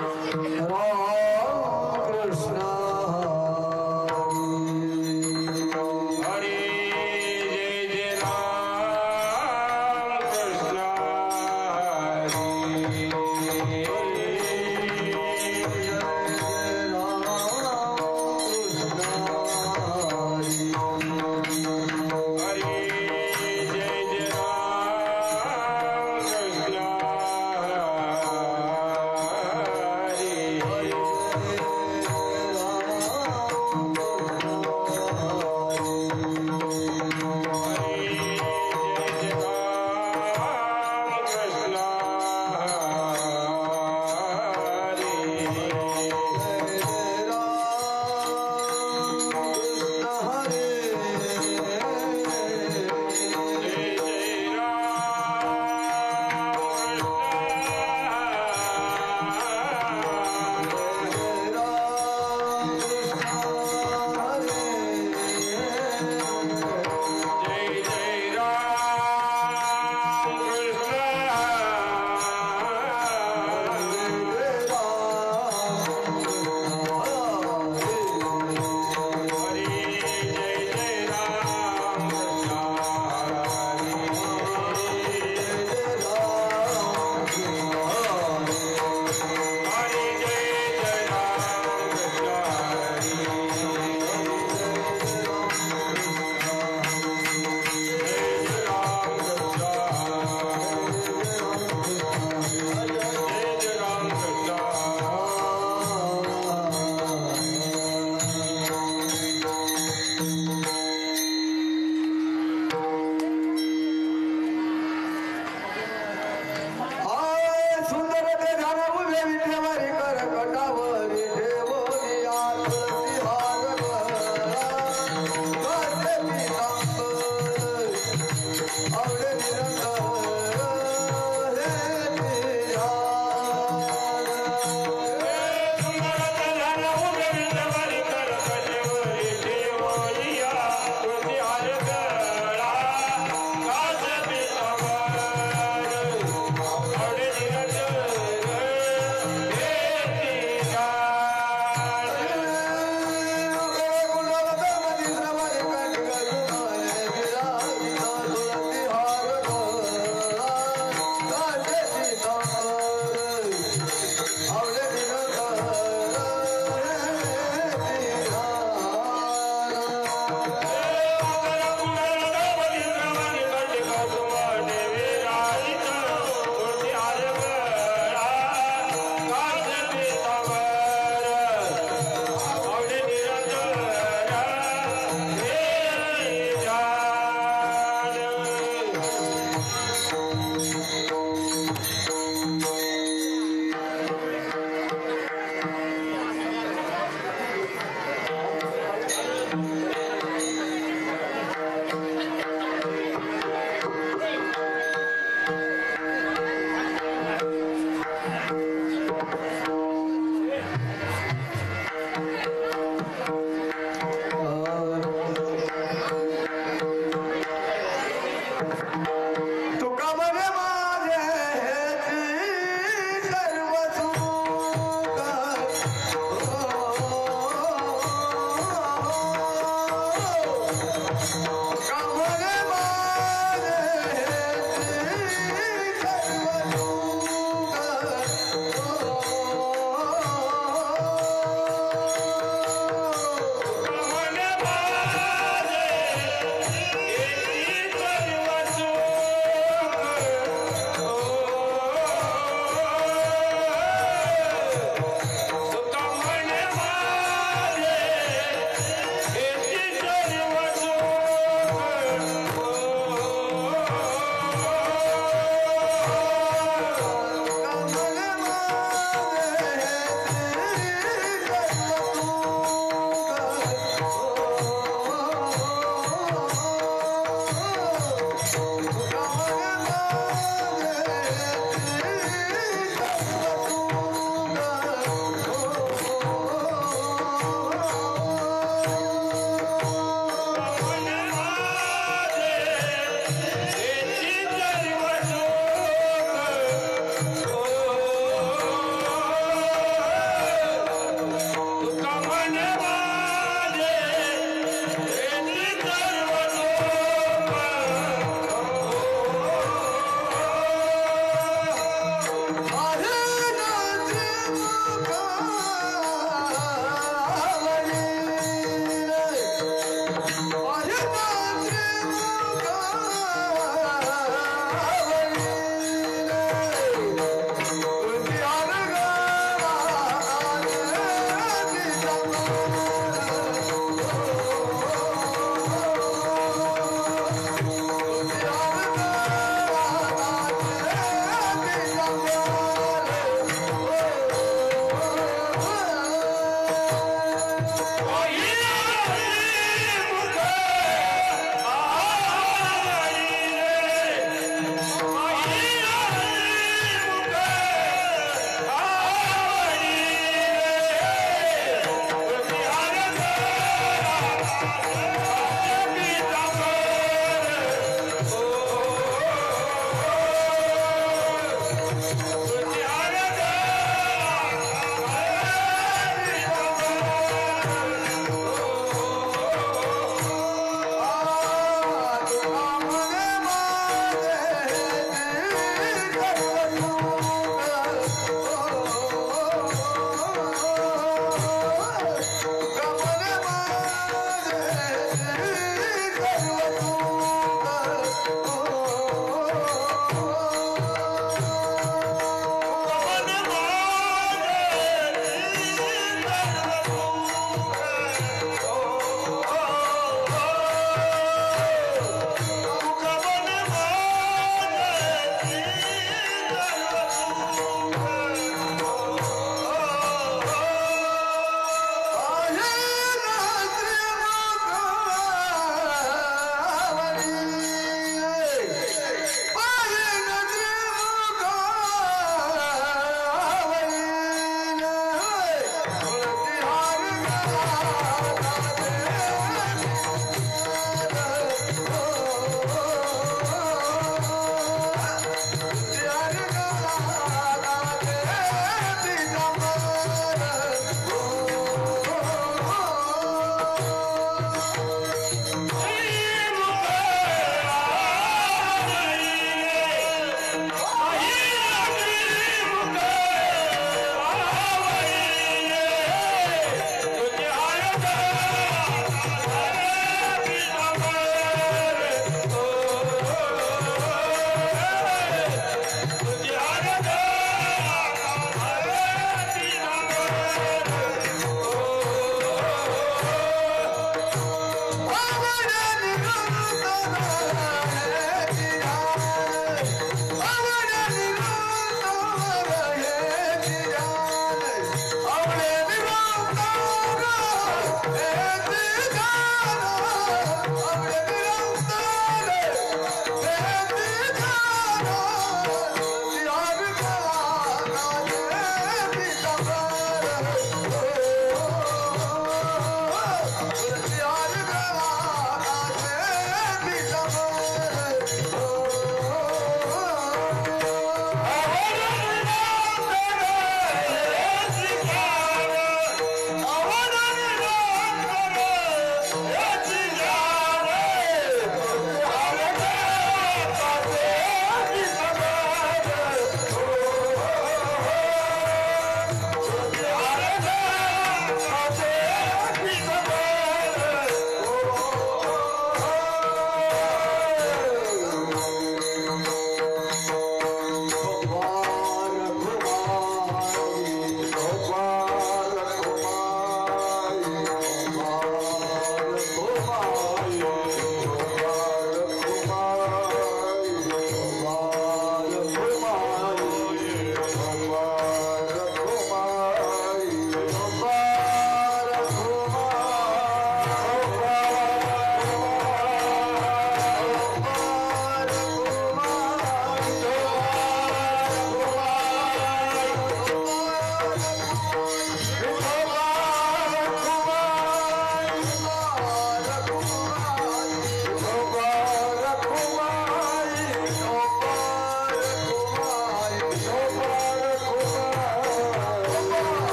Hare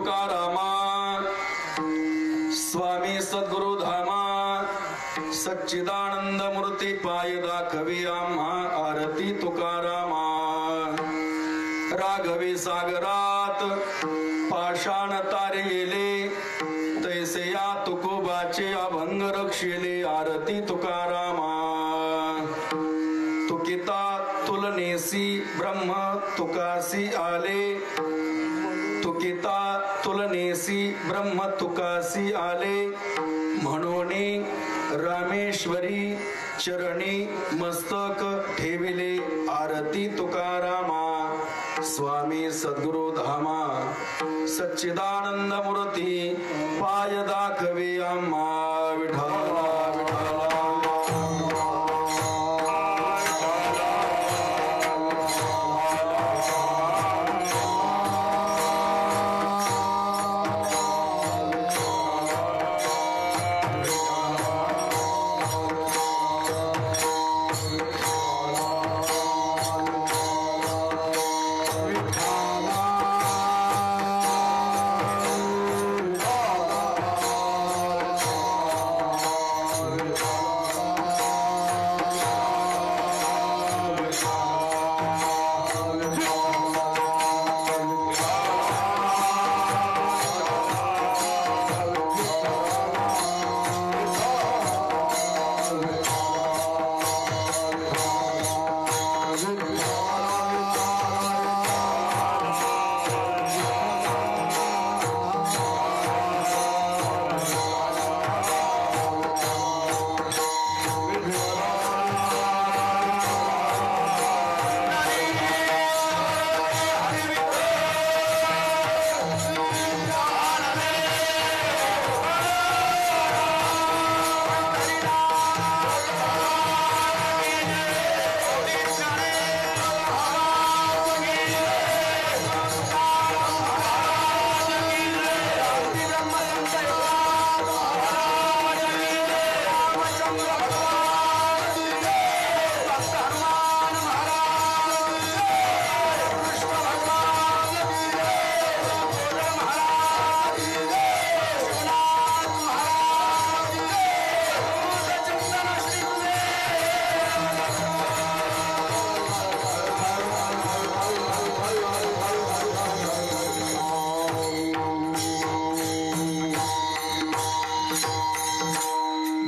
Tukaram स्वामी सद्गुरु धामा सच्चिदानंद मूर्ती पाय दाखवी आम्हा आरती तुकारामा राघवी सागरात पाषाण तारे येले तैसे या तुकोबाचे अभंग रक्षिले आरती तुकारामा तुकिता तुलनेसी ब्रह्म तुकासी आले तुकिता तुलनेसी ब्रह्म तुकासी आले म्हणून रामेश्वरी चरणी मस्तक ठेविले आरती तुकारामा स्वामी सद्गुरु धामा सच्चिदानंद मूर्ती पाय दाखवे आम्हा विठ्ठला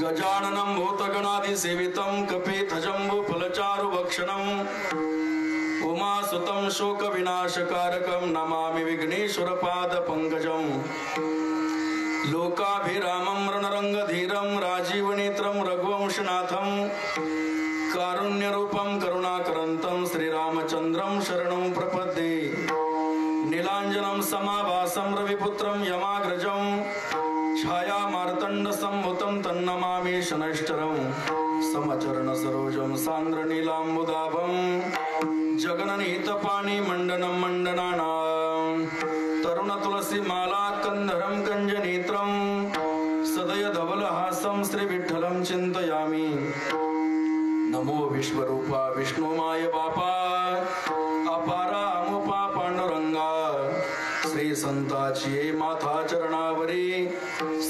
गजाननं भूतगणाधिसेवितं कपिध्वजं फलचारुभक्षणम् उमासुतं शोकविनाशकारकं नमामि विघ्नेश्वरपादपङ्कजं लोकाभिरामं रणरङ्गधीरं राजीवनेत्रं रघुवंशनाथं कारुण्यरूपं करुणाकरन्तं श्रीरामचन्द्रं शरणं प्रपद्ये नीलाञ्जनं समाभासं रविपुत्रं यमाग्रजं छाया मार्तंड संभूतं तन्नमामि शनैश्चरं समचरण सरोजं सान्द्र नीलाम्बुदाभं जगननीतपाणि मण्डनं मण्डनानां तरुण तुलसी माला कंधरं कंजनेत्रं सदय धवलहासं श्री विठ्ठलं चिन्तयामि नमो विश्वरूपा विष्णुमाय बापा अपारा अमुपा पांडुरंगा श्री संताची माथा चरणावरी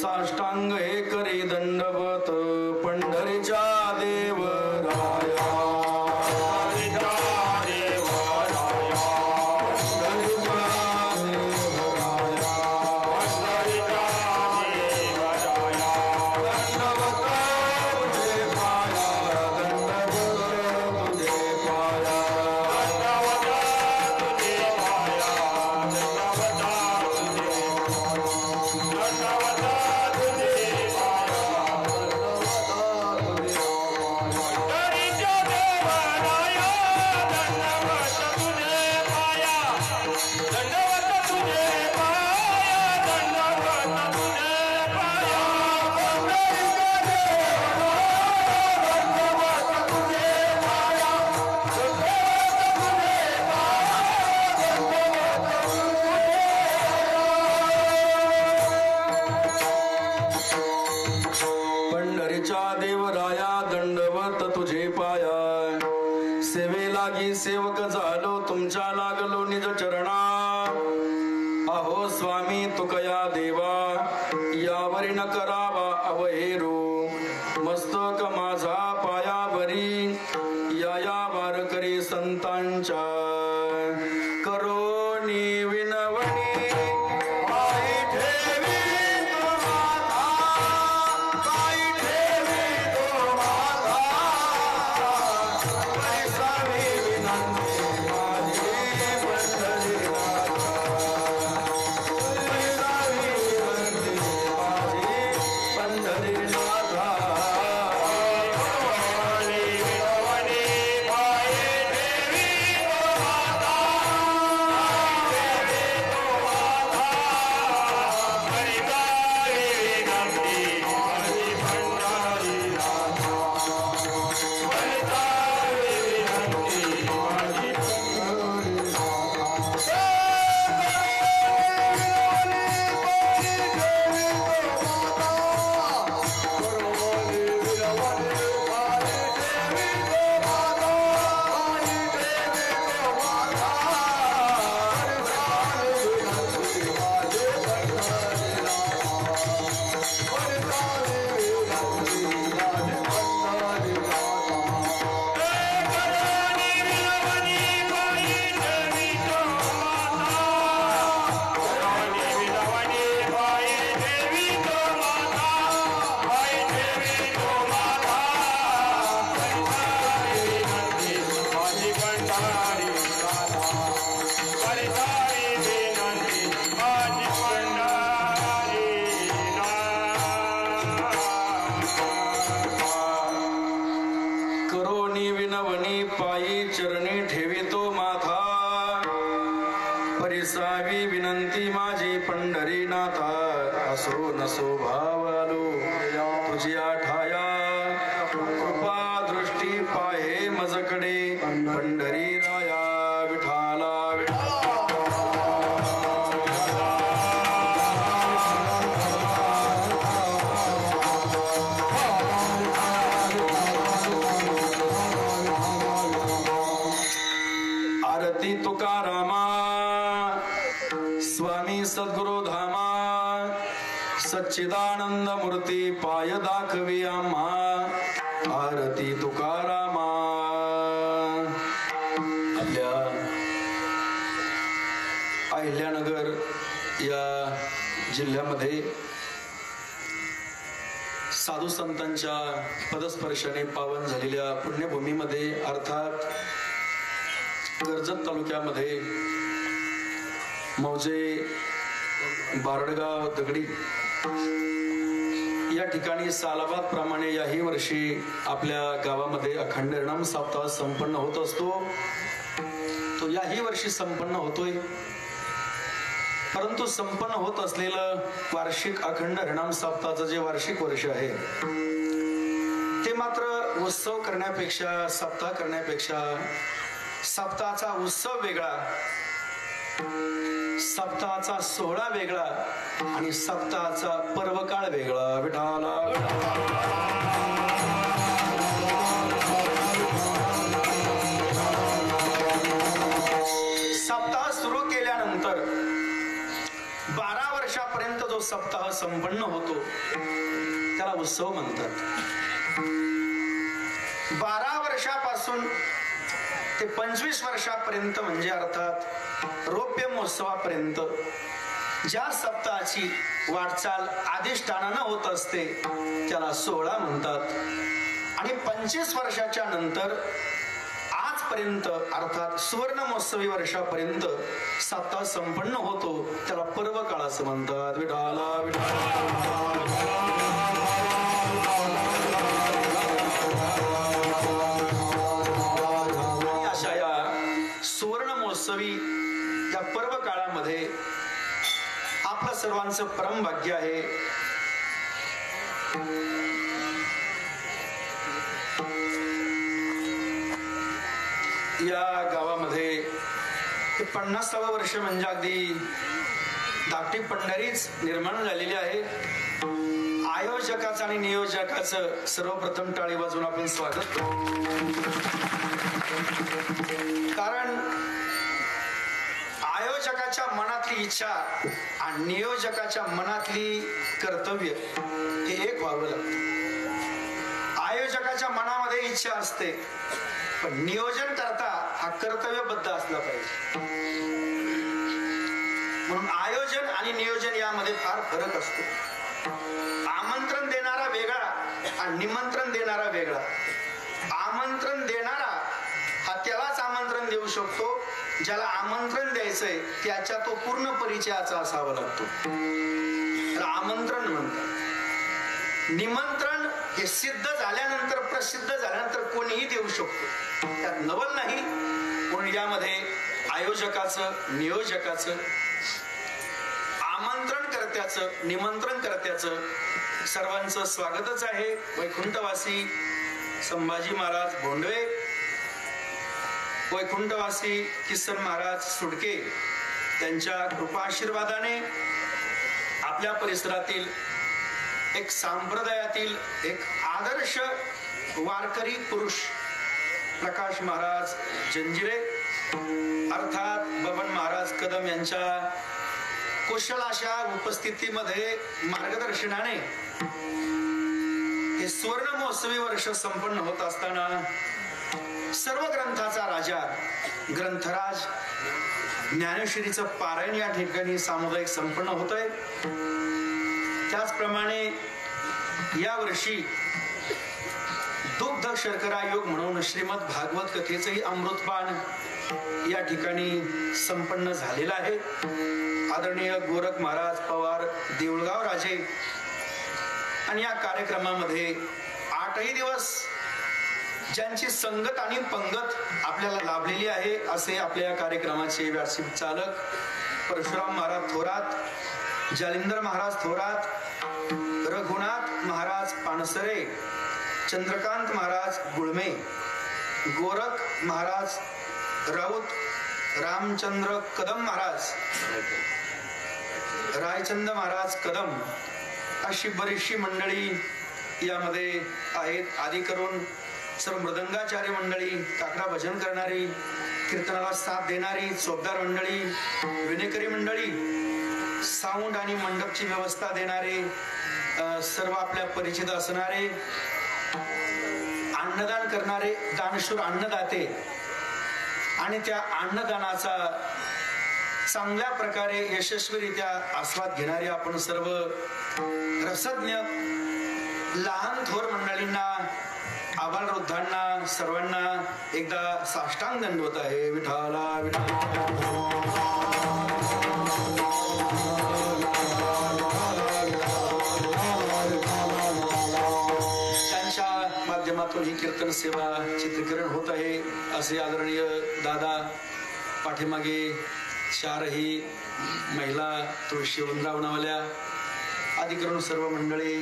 साष्टांग हे करी दंडवत पंढरीच्या देवराया स्वामी तुकया देवा यावरी न करावा अवहेरू मस्तक माझा पायावरी या वारकरी संतांच्या करोनी विनवणी पायी चरणी ठेवितो माथा परिसावी विनंती माझी पंढरीनाथा असो नसो भावालो तुझ्या ठाया कृपा दृष्टी पाहे मजकडे पंढरी राया विठाला तुकारामा स्वामी सद्गुरु धामा सच्चिदानंद मूर्ती पाय दाखवी आम्हा आरती तुकारामा. आपल्या अहिल्यानगर या जिल्ह्यामध्ये साधू संतांच्या पदस्पर्शाने पावन झालेल्या पुण्यभूमीमध्ये अर्थात कर्जत तालुक्यामध्ये मौजे बारडगाव दगडी या ठिकाणी सालाबाद प्रमाणे याही वर्षी आपल्या गावामध्ये अखंड हरिनाम सप्ताह संपन्न होत असतो. तो याही वर्षी संपन्न होतोय. परंतु संपन्न होत असलेलं वार्षिक अखंड हरिनाम सप्ताहाचं जे वार्षिक वर्ष आहे ते मात्र उत्सव करण्यापेक्षा सप्ताह करण्यापेक्षा सप्ताहाचा उत्सव वेगळा, सप्ताहाचा सोहळा वेगळा आणि सप्ताहाचा पर्वकाळ वेगळा. विठाला सप्ताह सुरू केल्यानंतर 12 वर्षापर्यंत जो सप्ताह संपन्न होतो त्याला उत्सव म्हणतात. 12 वर्षापासून ते 25 वर्षापर्यंत म्हणजे अर्थात रौप्य महोत्सवापर्यंत ज्या सप्ताहाची वाटचाल अधिष्ठानानं होत असते त्याला सोहळा म्हणतात. आणि 25 वर्षाच्या नंतर आजपर्यंत अर्थात सुवर्ण महोत्सवी वर्षापर्यंत सप्ताह संपन्न होतो त्याला पर्व काळ असं म्हणतात. विठाला महोत्सवी या पर्व काळामध्ये आपलं सर्वांचं परम भाग्य आहे. या गावामध्ये 50वे वर्ष म्हणजे अगदी धाकटी पंढरीच निर्माण झालेली आहे. आयोजकाचं आणि नियोजकाचं सर्वप्रथम टाळी वाजवून आपण स्वागत करू. कारण आयोजकाच्या आयोजकाच्या मनातली इच्छा आणि नियोजकाच्या मनातली कर्तव्य हे एक व्हावं लागतं. आयोजकाच्या मनामध्ये इच्छा असते, पण नियोजन करता हा कर्तव्यबद्ध असला पाहिजे. म्हणून आयोजन आणि नियोजन यामध्ये फार फरक असतो. आमंत्रण देणारा वेगळा आणि निमंत्रण देणारा वेगळा. आमंत्रण देणारा हा त्यालाच आमंत्रण देऊ शकतो ज्याला आमंत्रण द्यायचंय, त्याच्या तो पूर्ण परिचयाचा असावा लागतो, त्याला आमंत्रण म्हणतात. निमंत्रण हे सिद्ध झाल्यानंतर, प्रसिद्ध झाल्यानंतर कोणीही देऊ शकतो, त्यात नवल नाही. म्हणून यामध्ये आयोजकाचं, नियोजकाचं, आमंत्रणकर्त्याचं, निमंत्रणकर्त्याचं सर्वांचं स्वागतच आहे. वैकुंठवासी संभाजी महाराज भोंडवे, वैकुंठवासी किसन महाराज सुडके त्यांच्या कृपा आशीर्वादाने आपल्या परिसरातील एक संप्रदायातील एक आदर्श वारकरी पुरुष प्रकाश महाराज जंजिरे अर्थात बबन महाराज कदम यांच्या कुशल अशा उपस्थितीमध्ये मार्गदर्शनाने हे सुवर्ण महोत्सवी वर्ष संपन्न होत असताना सर्व ग्रंथाचा राजा ग्रंथराज ज्ञानेश्वरीचं पारायण या ठिकाणी सामुदायिक संपन्न होत आहे. त्याचप्रमाणे या वर्षी दुग्ध शर्करा योग म्हणून श्रीमद भागवत कथेचंही अमृतपान या ठिकाणी संपन्न झालेलं आहे. आदरणीय गोरख महाराज पवार देऊळगाव राजे आणि या कार्यक्रमामध्ये 8ही दिवस ज्यांची संगत आणि पंगत आपल्याला लाभलेली आहे असे आपल्या या कार्यक्रमाचे व्यासपीठ चालक परशुराम महाराज थोरात, जालिंदर महाराज थोरात, रघुनाथ महाराज पानसरे, चंद्रकांत महाराज गुळमे, गोरख महाराज राऊत, रामचंद्र कदम महाराज, रायचंद महाराज कदम अशी बरीचशी मंडळी यामध्ये आहेत. आदी करून सर्व मृदंगाचार्य मंडळी, काकडा भजन करणारी, कीर्तनाला साथ देणारी चोपदार मंडळी, विनेकरी मंडळी, साऊंड आणि मंडपची व्यवस्था देणारे, सर्व आपल्या परिचित असणारे, अन्नदान करणारे दानशूर अन्नदाते आणि त्या अन्नदानाचा चांगल्या प्रकारे यशस्वीरित्या आस्वाद घेणारे आपण सर्व रसज्ञ लहान थोर मंडळींना, आबाल वृद्धांना सर्वांना एकदा साष्टांग दंडवत आहे. विठाला त्यांच्या माध्यमातून ही कीर्तन सेवा चित्रीकरण होत आहे असे आदरणीय दादा पाठीमागे 4ही महिला तुळशी वृंदावनावाल्या आदी करून सर्व मंडळी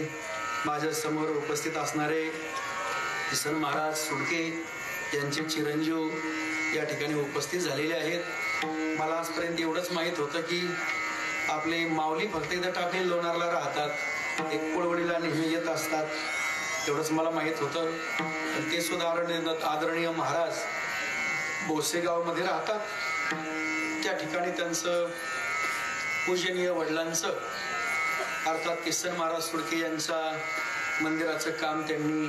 माझ्या समोर उपस्थित असणारे किसन महाराज सुडके यांचे चिरंजीव या ठिकाणी उपस्थित झालेले आहेत. मला आजपर्यंत एवढंच माहीत होतं की आपले माऊली फक्त एकदा टाकले लोणारला राहतात, एक कोळवडीला नेहमी येत असतात, एवढंच मला माहीत होतं. ते सुद्धा आदरणीय महाराज बोसेगाव मध्ये राहतात. त्या ठिकाणी त्यांचं पूजनीय वडिलांचं अर्थात किसन महाराज सुडके यांच्या मंदिराचं काम त्यांनी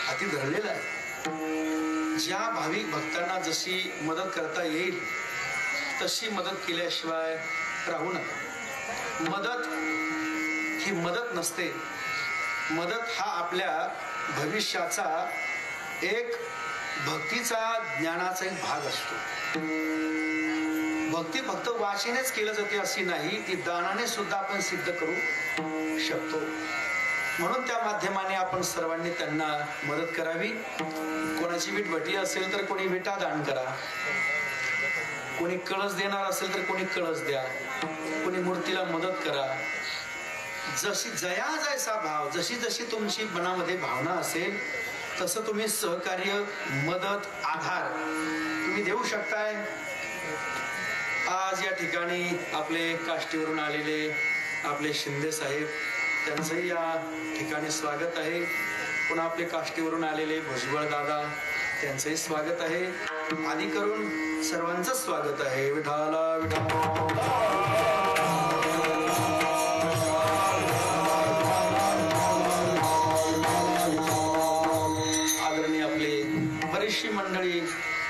हाती धरलेलं आहे. ज्या भाविक भक्तांना जशी मदत करता येईल तशी मदत केल्याशिवाय राहू नका. मदत ही मदत नसते. मदत हा आपल्या भविष्याचा एक भक्तीचा ज्ञानाचा एक भाग असतो. भक्ती फक्त वाचेनेच केलं जाते अशी नाही, ती दानाने सुद्धा आपण सिद्ध करू शकतो. म्हणून त्या माध्यमाने आपण सर्वांनी त्यांना मदत करावी. कोणाची वीटभटी असेल तर कोणी विटा दान करा, कोणी कळस देणार असेल तर कोणी कळस द्या, कोणी मूर्तीला मदत करा. जशी जया जैसा भाव, जशी जशी तुमची मनामध्ये भावना असेल तसं तुम्ही सहकार्य, मदत, आधार तुम्ही देऊ शकताय. आज या ठिकाणी आपले काष्टीवरून आलेले आपले शिंदे साहेब त्यांचंही या ठिकाणी स्वागत आहे. पुन्हा आपले काष्टीवरून आलेले भुजबळ दादा, त्यांचंही स्वागत आहे. आदी करून सर्वांचं स्वागत आहे. विठाला आदरणीय आपले बरीचशी मंडळी,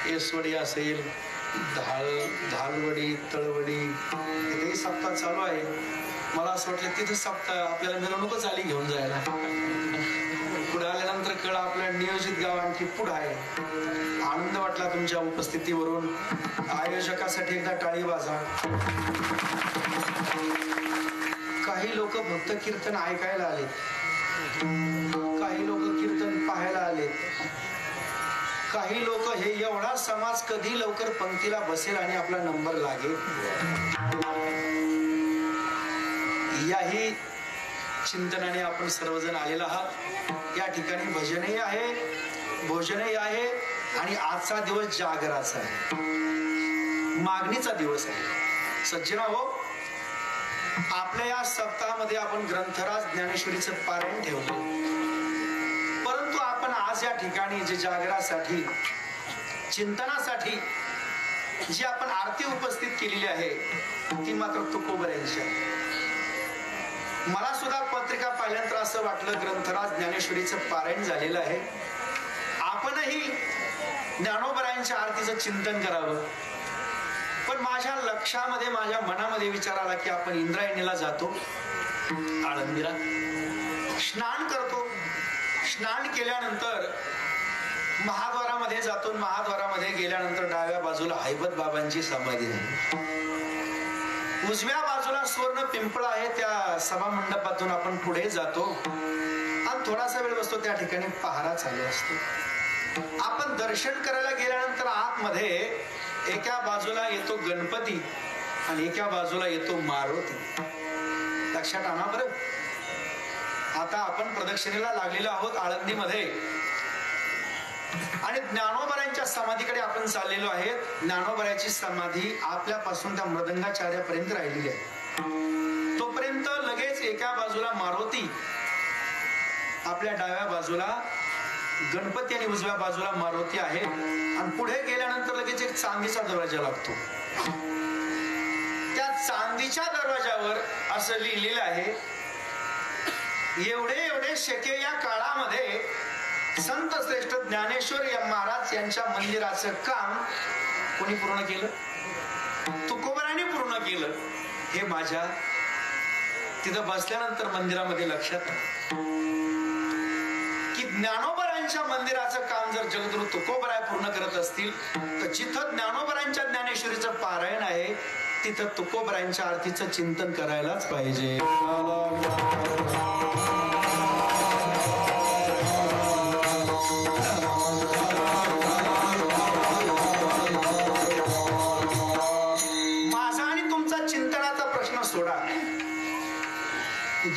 येसवडी असेल, धालवडी, तळवडी, तिथेही सप्ताह चालू आहे. मला असं वाटलं तिथं सप्ताह आपल्याला मिरवणूकच आली घेऊन जायला. पुढे आल्यानंतर कळलं आपलं नियोजित गाव आणखी पुढे आहे. आनंद वाटला तुमच्या उपस्थितीवरून. आयोजकासाठी एकदा टाळी वाजा. काही लोक भक्त कीर्तन ऐकायला आलेत, काही लोक कीर्तन पाहायला आलेत, काही लोक हे एवढा समाज कधी लवकर पंक्तीला बसेल आणि आपला नंबर लागेल याही चिंतनाने आपण सर्वजण आलेला आहात. या ठिकाणी भजनही आहे, भोजनही आहे आणि आजचा दिवस जागराचा आहे, मागणीचा दिवस आहे. सज्जना हो, आपल्या या सप्ताहामध्ये आपण ग्रंथराज ज्ञानेश्वरीचं पारायण ठेवलं, परंतु आपण आज या ठिकाणी जे जागरासाठी, चिंतनासाठी जी आपण आरती उपस्थित केलेली आहे ती मात्र तुकोबऱ्यांची आहे. मला सुद्धा पत्रिका पाहिल्यानंतर असं वाटलं ग्रंथराज ज्ञानेश्वरीचं पारायण झालेलं आहे, आपणही ज्ञानोबरायांच्या आरतीचं चिंतन करावं. पण माझ्या लक्षामध्ये, माझ्या मनामध्ये विचार आला की आपण इंद्रायणीला जातो, आळंदीला स्नान करतो, स्नान केल्यानंतर महाद्वारामध्ये जातो, महाद्वारामध्ये गेल्यानंतर डाव्या बाजूला हैबत बाबांची समाधी आहे, उजव्या बाजूला सुवर्ण पिंपळ आहे. त्या सभा मंडपातून आपण पुढे जातो आणि थोडासा वेळ बसतो. त्या ठिकाणी पहारा चालू असतो. आपण दर्शन करायला गेल्यानंतर आतमध्ये एका बाजूला येतो गणपती आणि एका बाजूला येतो मारुती. लक्षात आणा बरं. आता आपण प्रदक्षिणेला लागलेलो आहोत आळंदीमध्ये आणि ज्ञानोबरांच्या समाधीकडे आपण चाललेलो आहे. ज्ञानोबराची समाधी आपल्यापासून त्या मृदंगाचार्यापर्यंत राहिलेली आहे. तोपर्यंत लगेच एका बाजूला मारुती, आपल्या डाव्या बाजूला गणपती आणि उजव्या बाजूला मारुती आहे. आणि पुढे गेल्यानंतर लगेच एक चांदीचा दरवाजा लागतो. त्या चांदीच्या दरवाजावर असं लिहिलेलं आहे, एवढे एवढे शके या काळामध्ये संत श्रेष्ठ ज्ञानेश्वर महाराज यांच्या मंदिराचं काम कोणी पूर्ण केलं? तुकोबराने पूर्ण केलं. हे माझ्या तिथं बसल्यानंतर मंदिरामध्ये लक्षात की ज्ञानोबरांच्या मंदिराचं काम जर जगद्गुरु तुकोबराय पूर्ण करत असतील तर जिथं ज्ञानोबरांच्या ज्ञानेश्वरीचं पारायण आहे तिथं तुकोबरांच्या आरतीचं चिंतन करायलाच पाहिजे.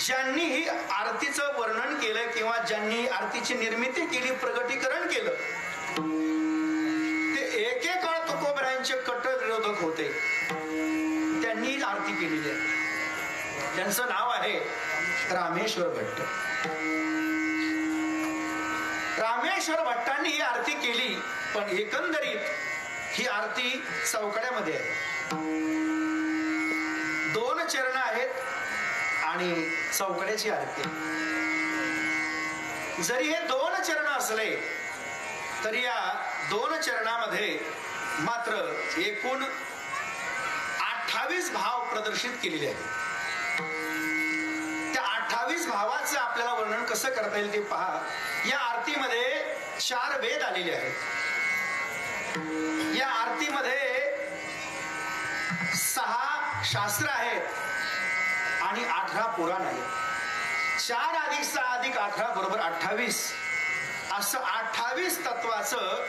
ज्यांनी ही आरतीचं वर्णन केलं किंवा ज्यांनी आरतीची निर्मिती केली, प्रगटीकरण केलं, ते एकेकाळ तुकोबरायांचे कट्टर विरोधक होते. त्यांनी आरती केलेली आहे. त्यांचं नाव आहे रामेश्वर भट्ट. रामेश्वर भट्टांनी ही आरती केली, पण एकंदरीत ही आरती चौकड्यामध्ये आहे. 2 चरण आहेत आणि चौकड्याची आरती. जरी हे 2 चरण असले तरी या 2 चरणामध्ये मात्र एकूण 28 भाव प्रदर्शित केलेले आहेत. त्या 28 भावाचं आपल्याला वर्णन कसं करता येईल ते पहा. या आरतीमध्ये 4 वेद आलेले आहेत. या आरतीमध्ये 6 शास्त्र आहेत आणि 18 पुराण आहे. 4 + 6 + 18 = 28 असं 28 तत्वाचं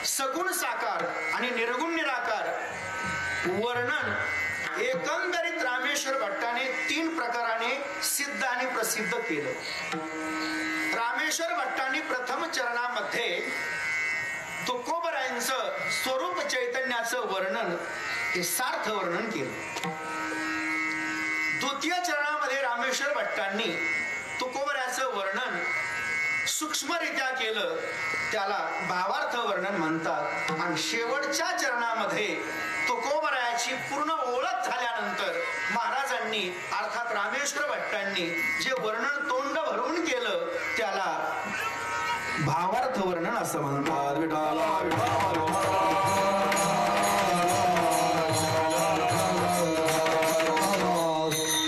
सगुण साकार आणि निर्गुण निराकार वर्णन एकंदरीत रामेश्वर भट्टाने 3 प्रकाराने सिद्ध आणि प्रसिद्ध केलं. रामेश्वर भट्टांनी प्रथम चरणामध्ये तुकोबरायांचं स्वरूप चैतन्याचं वर्णन हे सार्थ वर्णन केलं. द्वितीय चरणामध्ये रामेश्वर भट्टांनी तुकोबराचं वर्णन सूक्ष्मरित्या केलं त्याला भावार्थ वर्णन म्हणतात. आणि शेवटच्या चरणामध्ये तुकोबरायाची पूर्ण ओळख झाल्यानंतर महाराजांनी अर्थात रामेश्वर भट्टांनी जे वर्णन तोंड भरून केलं त्याला भावार्थ वर्णन असं म्हणतात. विठाला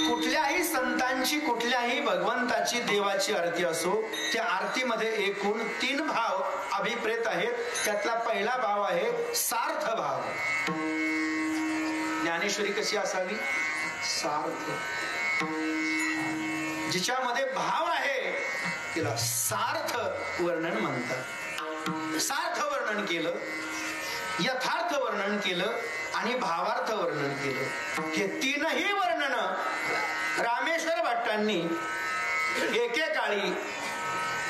कुठल्याही संतांची कुठल्याही भगवंताची देवाची आरती असो त्या आरतीमध्ये एकूण 3 भाव अभिप्रेत आहेत. त्यातला पहिला भाव आहे सार्थ भाव. ज्ञानेश्वरी कशी असावी? सार्थ. जिच्यामध्ये भाव आहे तिला सार्थ वर्णन म्हणतात. सार्थ वर्णन केलं, यथार्थ वर्णन केलं आणि भावार्थ वर्णन केलं. हे 3ही वर्णन रामेश्वर भट्टांनी एकेकाळी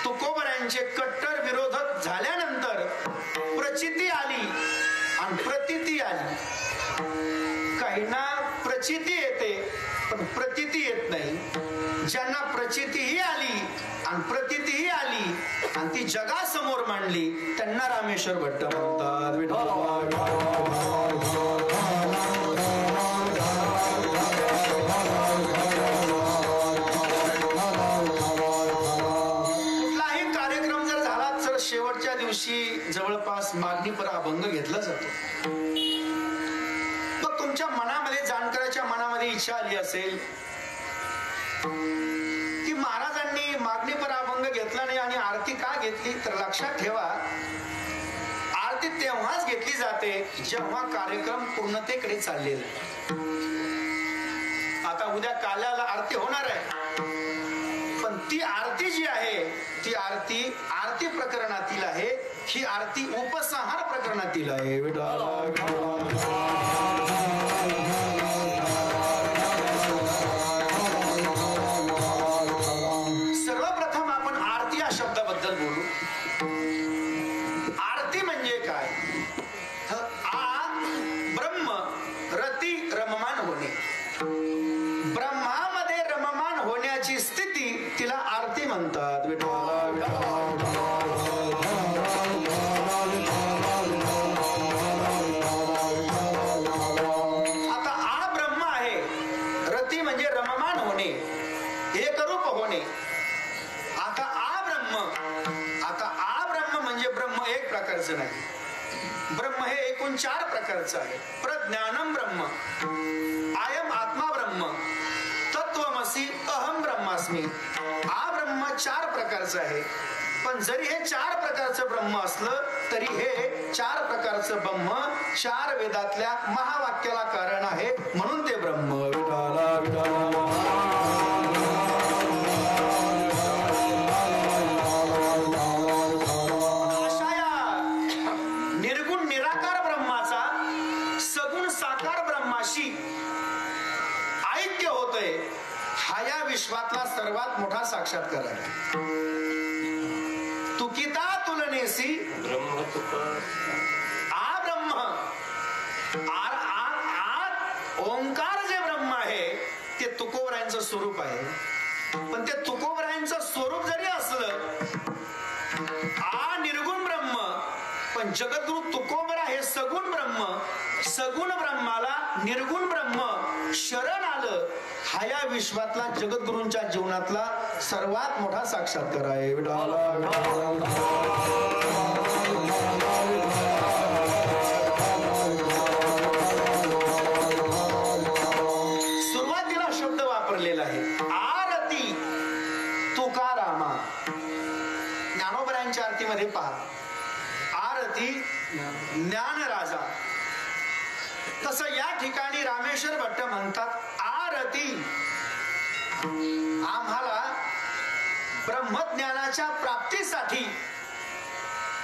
तुकोबरायांचे कट्टर विरोधक झाल्यानंतर प्रचिती आली आणि प्रतीती आली. काहींना प्रचिती येते पण प्रतीती येत नाही. ज्यांना प्रचितीही आली आणि प्रतीतीही आली आणि ती जगासमोर मांडली त्यांना रामेश्वर भट्ट म्हणतात. कुठलाही कार्यक्रम जर झाला तर शेवटच्या दिवशी जवळपास मागणीपर अभंग घेतला जातो. मग तुमच्या मनामध्ये जाणकाराच्या मनामध्ये इच्छा आली असेल की महाराजांनी मागणीपर अभंग घेतला नाही आणि आरती का घेतली, तर लक्षात ठेवा आरती तेव्हाच घेतली जाते जेव्हा कार्यक्रम पूर्णतेकडे चाललेला आहे. आता उद्या काल्याला आरती होणार आहे पण ती आरती जी आहे ती आरती प्रकरणातील आहे. ही आरती उपसंहार प्रकरणातील आहे. सर्वप्रथम आपण आरती या शब्दाबद्दल बोलू. आरती म्हणजे काय? आ ब्रह्म रती रममान होणे. ब्रह्मामध्ये रममान होण्याची स्थिती तिला आरती म्हणतात. आता आ ब्रह्म आहे, रती म्हणजे रममान होणे, एकरूप होणे. आता आ ब्रह्म म्हणजे ब्रह्म एक प्रकारचं नाही. ब्रह्म हे एकूण 4 प्रकारचं आहे. प्रज्ञानम ब्रह्म, आयम आत्मा ब्रह्म, तत्वमसी अहम ब्रह्मास्मी. आ ब्रह्म 4 प्रकारचं आहे. पण जरी हे 4 प्रकारचं ब्रह्म असलं तरी हे 4 प्रकारचं ब्रह्म 4 वेदातल्या महावाक्याला कारण आहे म्हणून ते ब्रह्म. अशा या निर्गुण निराकार ब्रह्माचा सगुण साकार ब्रह्माशी ऐक्य होतंय. हा या विश्वातला सर्वात मोठा साक्षात्कार आहे. तुकिता तुलनेसी ब्रह्म आ ब्रह्म ओंकार जे ब्रह्म आहे ते तुकोबरायांचं स्वरूप आहे. पण ते तुकोबरायांचं स्वरूप जरी असलं आ निर्गुण ब्रह्म पण जगद्गुरु तुकोबरा हे सगुण ब्रह्म. सगुण ब्रह्माला निर्गुण ब्रह्म शरण आलं. हा या विश्वातला जगद्गुरूंच्या जीवनातला सर्वात मोठा साक्षात्कार आहे. सुरुवातीला शब्द वापरलेला आहे आरती तुकारामा. ज्ञानोबरायांच्या आरतीमध्ये पहा आरती ज्ञानराजा. तसं या ठिकाणी रामेश्वर भट्ट म्हणतात आरती आम्हाला ब्रह्मज्ञानाच्या प्राप्तीसाठी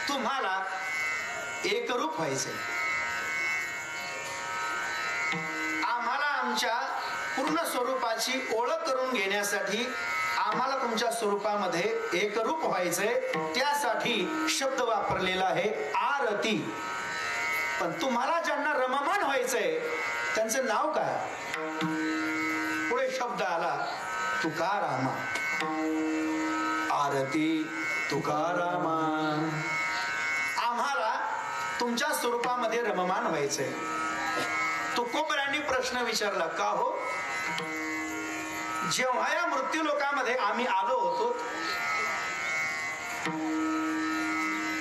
तुम्हाला एकरूप व्हायचंय. आम्हाला आमच्या पूर्ण स्वरूपाची ओळख करून घेण्यासाठी आम्हाला तुमच्या स्वरूपामध्ये एकरूप व्हायचंय. त्यासाठी शब्द वापरलेला आहे आरती. पण तुम्हाला ज्यांना रममान व्हायचंय त्यांचं नाव काय? पुढे शब्द आला तुकारामा. आरती तुकारामा आम्हाला तुमच्या स्वरूपामध्ये रममान व्हायचंय. तुकोबरांनी प्रश्न विचारला, का हो? जेव्हा या मृत्यू लोकामध्ये आम्ही आलो होतो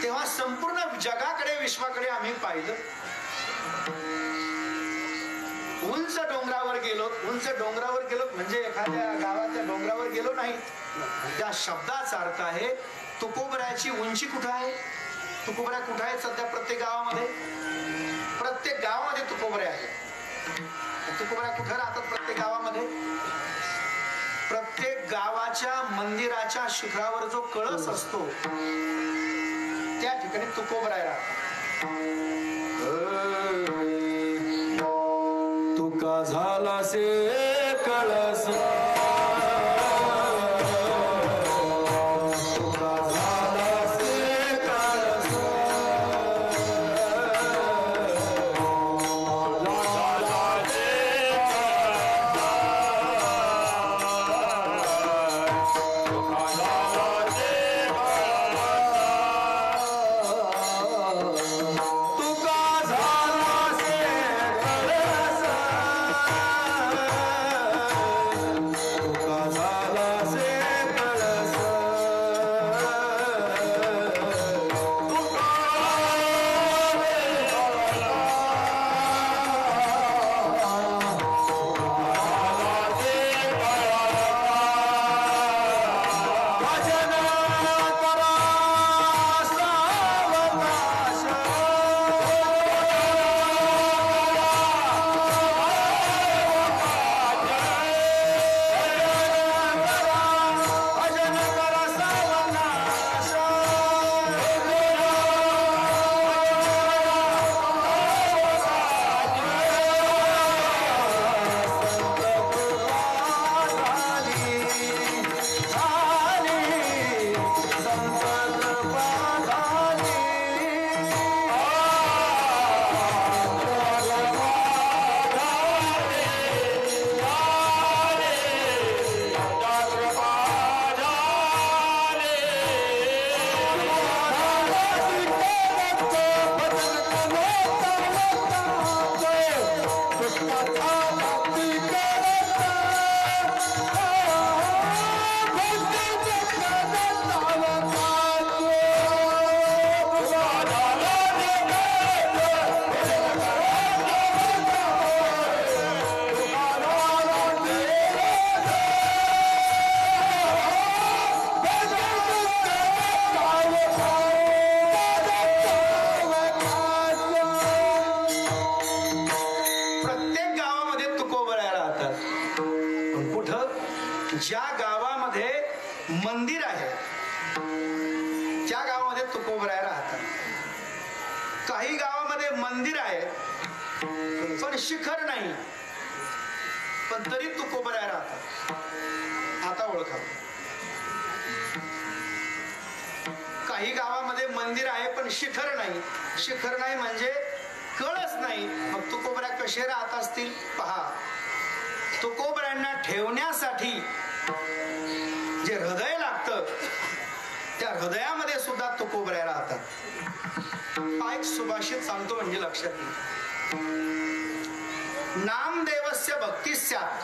तेव्हा संपूर्ण जगाकडे विश्वाकडे आम्ही पाहिलं. उंच डोंगरावर गेलो. उंच डोंगरावर गेलो म्हणजे एखाद्या गावाच्या डोंगरावर गेलो नाही. त्या शब्दाचा अर्थ आहे तुकोबराची उंची कुठं आहे? तुकोबरा कुठं आहे सध्या? प्रत्येक गावामध्ये. प्रत्येक गावामध्ये तुकोबरे आहे. तुकोबरा कुठं राहतात? प्रत्येक गावामध्ये. प्रत्येक गावाच्या मंदिराच्या शिखरावर जो कळस असतो त्या ठिकाणी तुकोबरा राहतात. तुका झाला से कळस ज्या गावामध्ये मंदिर आहे त्या गावामध्ये तुकोबराय राहतात. काही गावामध्ये मंदिर आहे पण शिखर नाही, पण तरी तुकोबराय राहतात. आता ओळखा. काही गावामध्ये मंदिर आहे पण शिखर नाही. शिखर नाही म्हणजे कळस नाही. मग तुकोबरा कसे राहत असतील पहा. तुकोबऱ्यांना ठेवण्यासाठी जे हृदय लागतं त्या हृदयामध्ये सुद्धा तुकोबऱ्या राहतात. हा एक सुभाषित सांगतो म्हणजे लक्षात घ्या. नामदेवस्य भक्ती स्यात्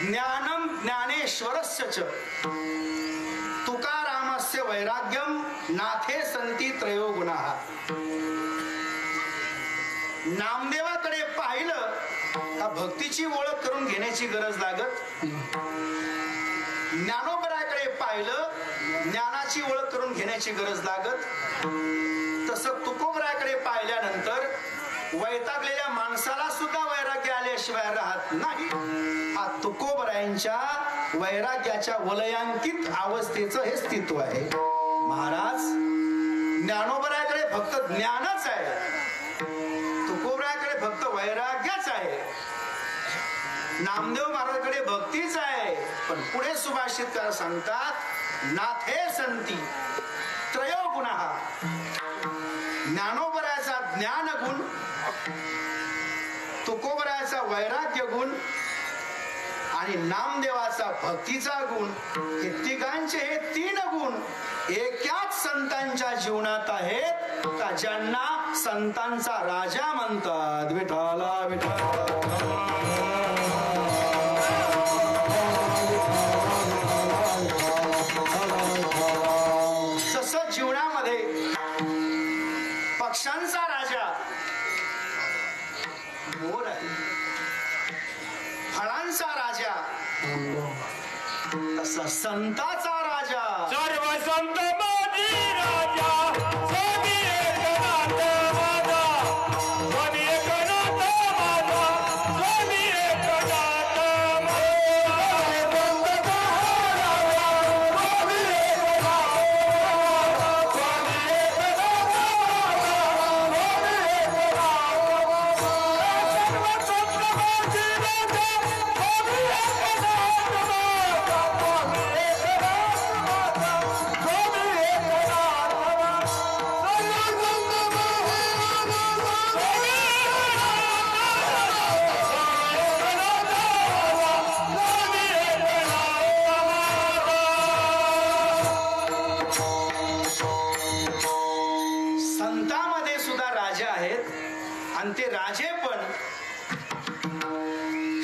ज्ञानम ज्ञानेश्वरस्य च तुकारामस्य वैराग्यम नाथे संती त्रयो गुणाः. नामदेवाकडे पाहिलं का भक्तीची ओळख करून घेण्याची गरज लागत. ज्ञानोबराकडे पाहिलं ज्ञानाची ओळख करून घेण्याची गरज लागत. तसं तुकोबराकडे पाहिल्यानंतर वैतागलेल्या माणसाला सुद्धा वैराग्य आल्याशिवाय राहत नाही. हा तुकोबरायांच्या वैराग्याच्या वलयांकित अवस्थेचं हे स्थित्व आहे. महाराज ज्ञानोबराकडे फक्त ज्ञानच आहे, तुकोबराकडे फक्त वैराग्यच आहे. नामदेव महाराजांकडे भक्तीच आहे. पण पुढे सुभाषितकार सांगतात नाथे संती त्रयो गुणाः. ज्ञानोबराचा ज्ञान गुण, तुकोबराचा वैराग्य गुण आणि नामदेवाचा भक्तीचा गुण, हे तिघांचे हे 3 गुण एकाच संतांच्या जीवनात आहेत का ज्यांना संतांचा राजा म्हणतात. विठाला विठाला जसं जीवनामध्ये पक्ष्यांचा राजा मोर आहे, फळांचा राजा तसा संताचा राजा. सर्व संत माझी राजा, स्वामी एकनाथ माझा, स्वामी एकनाथ माझा, स्वामी एकनाथ संतांमध्ये सुद्धा राजे आहेत आणि ते राजे पण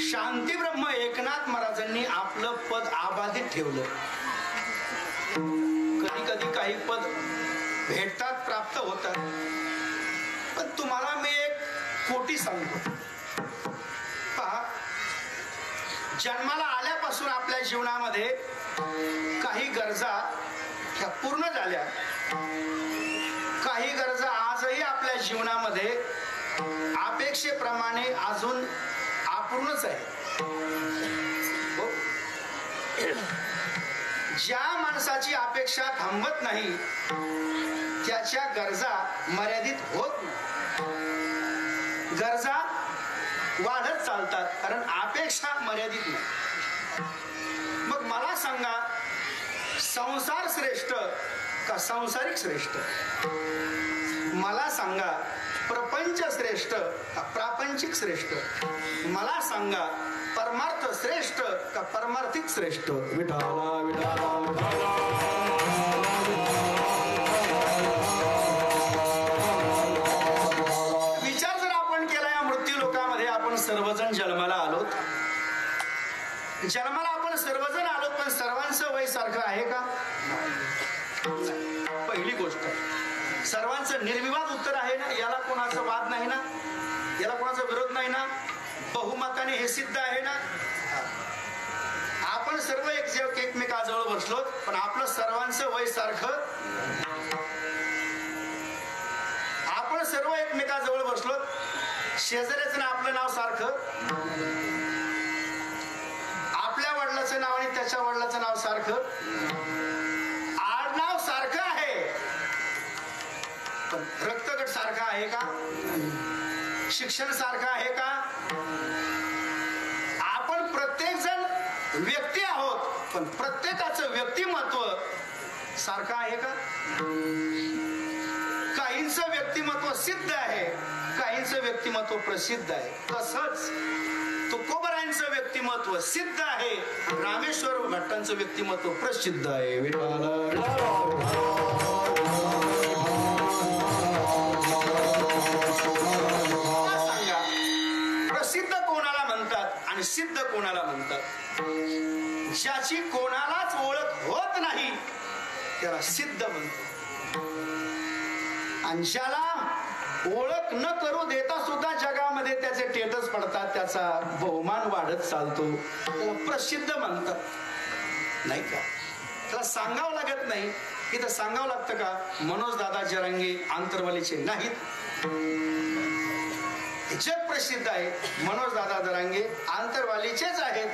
शांती ब्रह्म एकनाथ महाराजांनी आपलं पद आबाधित ठेवलं. कधी कधी काही पद भेटतात, प्राप्त होतात, पण तुम्हाला मी एक खोटी सांगतो. पहा, जन्माला आल्यापासून आपल्या जीवनामध्ये काही गरजा ह्या पूर्ण झाल्या, काही गरजा आजही आपल्या जीवनामध्ये अपेक्षेप्रमाणे अजून अपूर्णच आहे. ज्या माणसाची अपेक्षा थांबत नाही त्याच्या गरजा मर्यादित होत नाही, गरजा वाढत चालतात, कारण अपेक्षा मर्यादित नाही. मग मला सांगा, संसार श्रेष्ठ का सांसारिक श्रेष्ठ? मला सांगा, प्रपंच श्रेष्ठ का प्रापंचिक श्रेष्ठ? मला सांगा, परमार्थ श्रेष्ठ का परमार्थिक श्रेष्ठ? विठाला विठाला विचार जर आपण केला, या मृत्यू लोकामध्ये आपण सर्वजण जन्माला आलोत. जन्माला आपण सर्वजण आलोत, पण सर्वांचं वय सारखं आहे का? पहिली गोष्ट, सर्वांचं निर्विवाद उत्तर आहे ना, याला कोणाचा वाद नाही ना, याला कोणाचा विरोध नाही ना, बहुमताने हे सिद्ध आहे ना. आपण सर्व एकमेकाजवळ बसलो, पण आपलं सर्वांचं वय सारखं. आपण सर्व एकमेकाजवळ बसलो, शेजाऱ्याचं ना आपलं नाव सारखं, आपल्या वडिलाचं नाव आणि त्याच्या वडिलाचं नाव सारखं, आडनाव सारखं आहे, पण रक्तगट सारखा आहे का? शिक्षण सारखं आहे का? आपण प्रत्येक जण व्यक्ती आहोत, पण प्रत्येकाचं व्यक्तिमत्व सारखं आहे का? काहींचं व्यक्तिमत्व सिद्ध आहे, काहींचं व्यक्तिमत्व प्रसिद्ध आहे. तसंच तुकोबरायांचं व्यक्तिमत्व सिद्ध आहे, रामेश्वर भट्टांचं व्यक्तिमत्व प्रसिद्ध आहे. सांगा, प्रसिद्ध कोणाला म्हणतात आणि सिद्ध कोणाला म्हणतात? ज्याची कोणालाच ओळख होत नाही त्याला सिद्ध म्हणतो, आणि ज्याला ओळख न करू देता सुद्धा जगामध्ये त्याचे स्टेटस पडतात, त्याचा बहुमान वाढत चालतो, त्याला प्रसिद्ध म्हणतात. नाही का? त्याला सांगावं लागत नाही. इथं सांगावं लागतं का? मनोज दादा जरांगे आंतरवालीचे नाहीत, जग प्रसिद्ध आहे. मनोज दादा जरांगे आंतरवालीचेच आहेत.